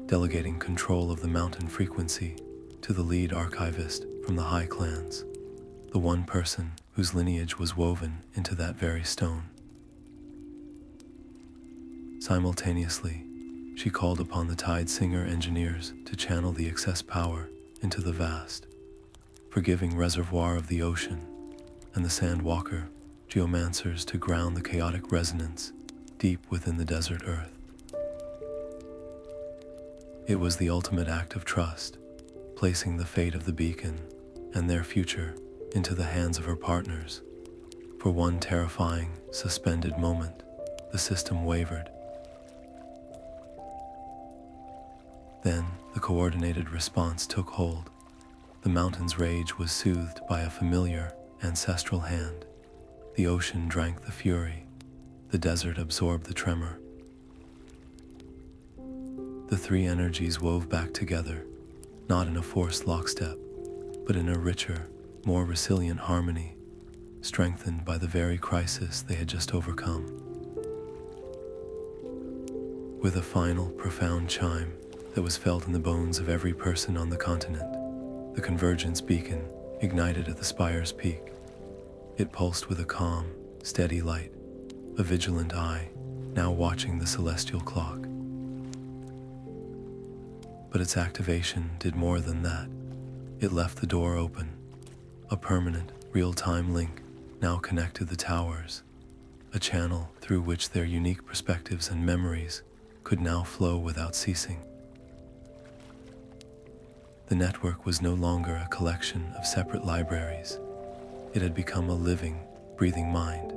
delegating control of the mountain frequency to the lead archivist from the High Clans, the one person whose lineage was woven into that very stone. Simultaneously, she called upon the Tide Singer engineers to channel the excess power into the vast, forgiving reservoir of the ocean, and the Sandwalker geomancers to ground the chaotic resonance deep within the desert earth. It was the ultimate act of trust, placing the fate of the beacon and their future into the hands of her partners. For one terrifying, suspended moment, the system wavered. Then the coordinated response took hold. The mountain's rage was soothed by a familiar, ancestral hand. The ocean drank the fury. The desert absorbed the tremor. The three energies wove back together, not in a forced lockstep, but in a richer, more resilient harmony, strengthened by the very crisis they had just overcome. With a final, profound chime that was felt in the bones of every person on the continent, the Convergence beacon ignited at the spire's peak. It pulsed with a calm, steady light, a vigilant eye now watching the celestial clock. But its activation did more than that. It left the door open. A permanent, real-time link now connected the towers, a channel through which their unique perspectives and memories could now flow without ceasing. The network was no longer a collection of separate libraries. It had become a living, breathing mind.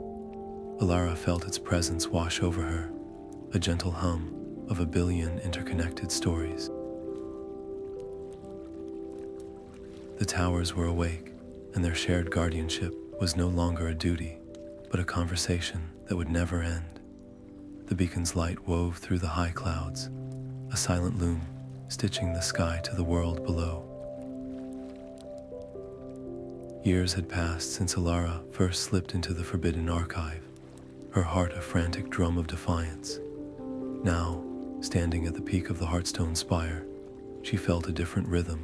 Alara felt its presence wash over her, a gentle hum of a billion interconnected stories. The towers were awake, and their shared guardianship was no longer a duty, but a conversation that would never end. The beacon's light wove through the high clouds, a silent loom stitching the sky to the world below. Years had passed since Alara first slipped into the Forbidden Archive, her heart a frantic drum of defiance. Now, standing at the peak of the Heartstone Spire, she felt a different rhythm,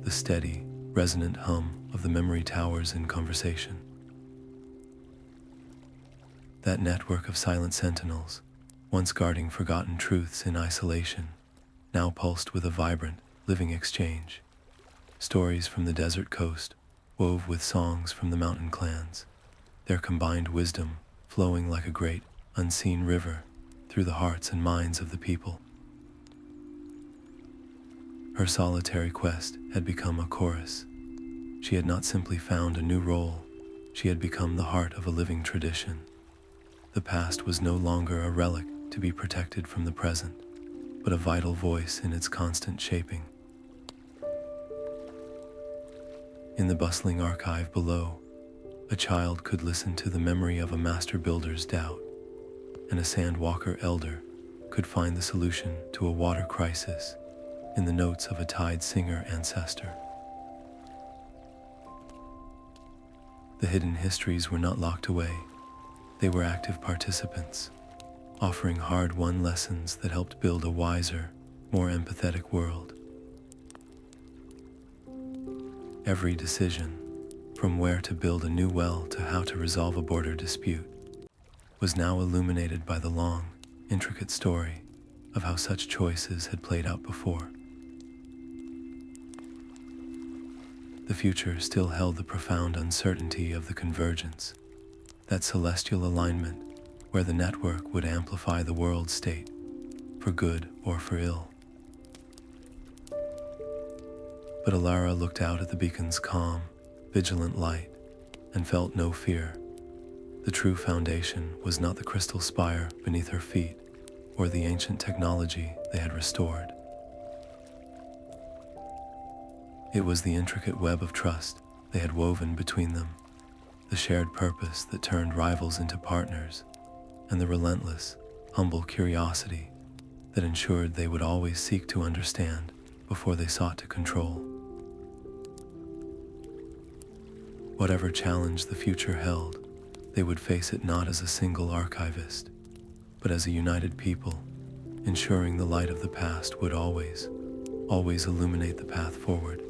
the steady, resonant hum of the memory towers in conversation. That network of silent sentinels, once guarding forgotten truths in isolation, now pulsed with a vibrant, living exchange. Stories from the desert coast, wove with songs from the mountain clans, their combined wisdom flowing like a great, unseen river through the hearts and minds of the people. Her solitary quest had become a chorus. She had not simply found a new role, she had become the heart of a living tradition. The past was no longer a relic to be protected from the present, but a vital voice in its constant shaping. In the bustling archive below, a child could listen to the memory of a master builder's doubt, and a sandwalker elder could find the solution to a water crisis in the notes of a tide singer ancestor. The hidden histories were not locked away. They were active participants, offering hard-won lessons that helped build a wiser, more empathetic world. Every decision, from where to build a new well to how to resolve a border dispute, was now illuminated by the long, intricate story of how such choices had played out before. The future still held the profound uncertainty of the convergence, that celestial alignment where the network would amplify the world state, for good or for ill. But Alara looked out at the beacon's calm, vigilant light and felt no fear. The true foundation was not the crystal spire beneath her feet or the ancient technology they had restored. It was the intricate web of trust they had woven between them, the shared purpose that turned rivals into partners, and the relentless, humble curiosity that ensured they would always seek to understand before they sought to control. Whatever challenge the future held, they would face it not as a single archivist, but as a united people, ensuring the light of the past would always illuminate the path forward.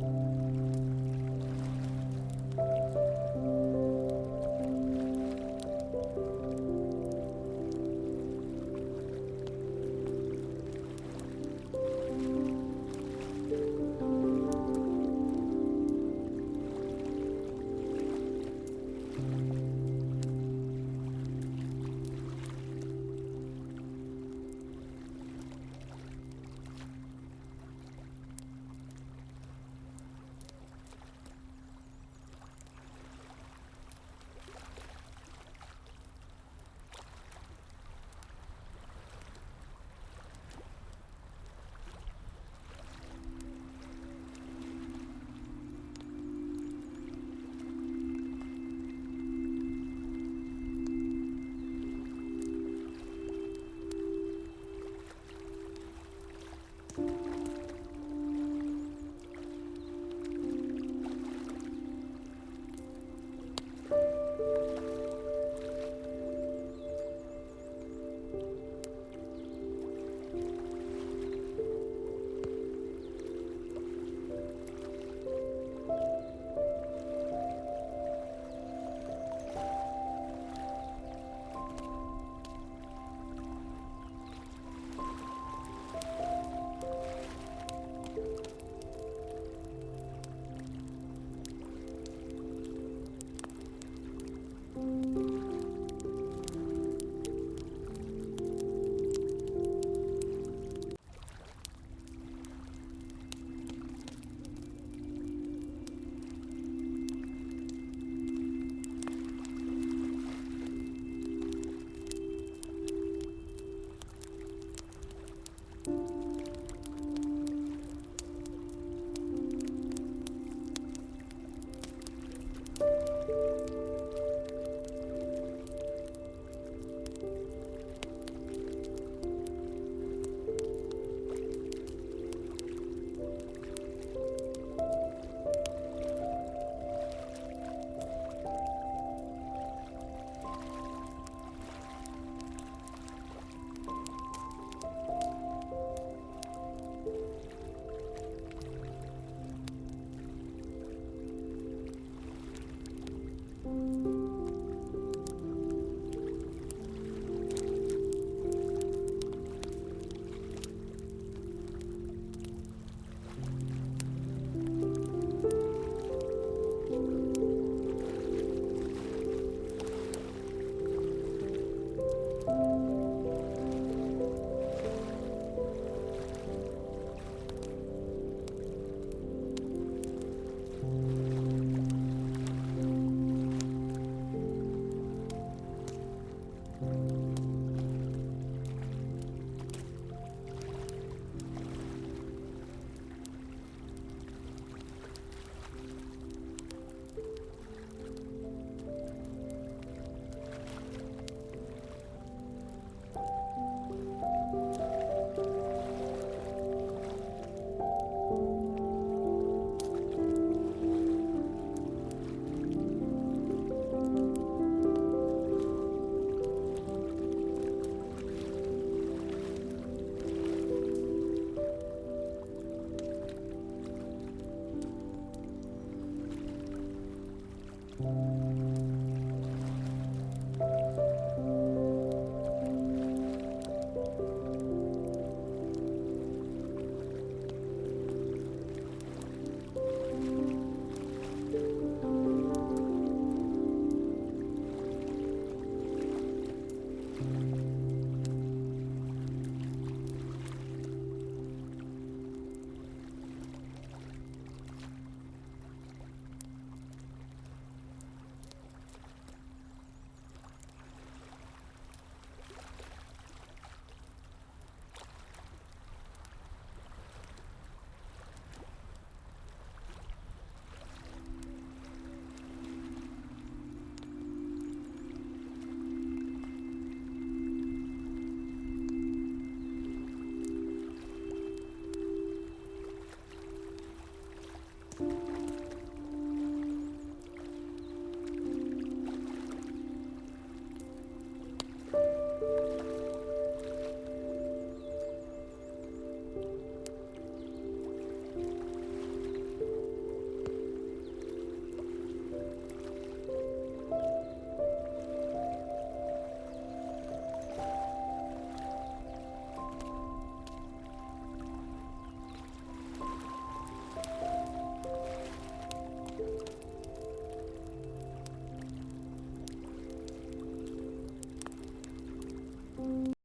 you.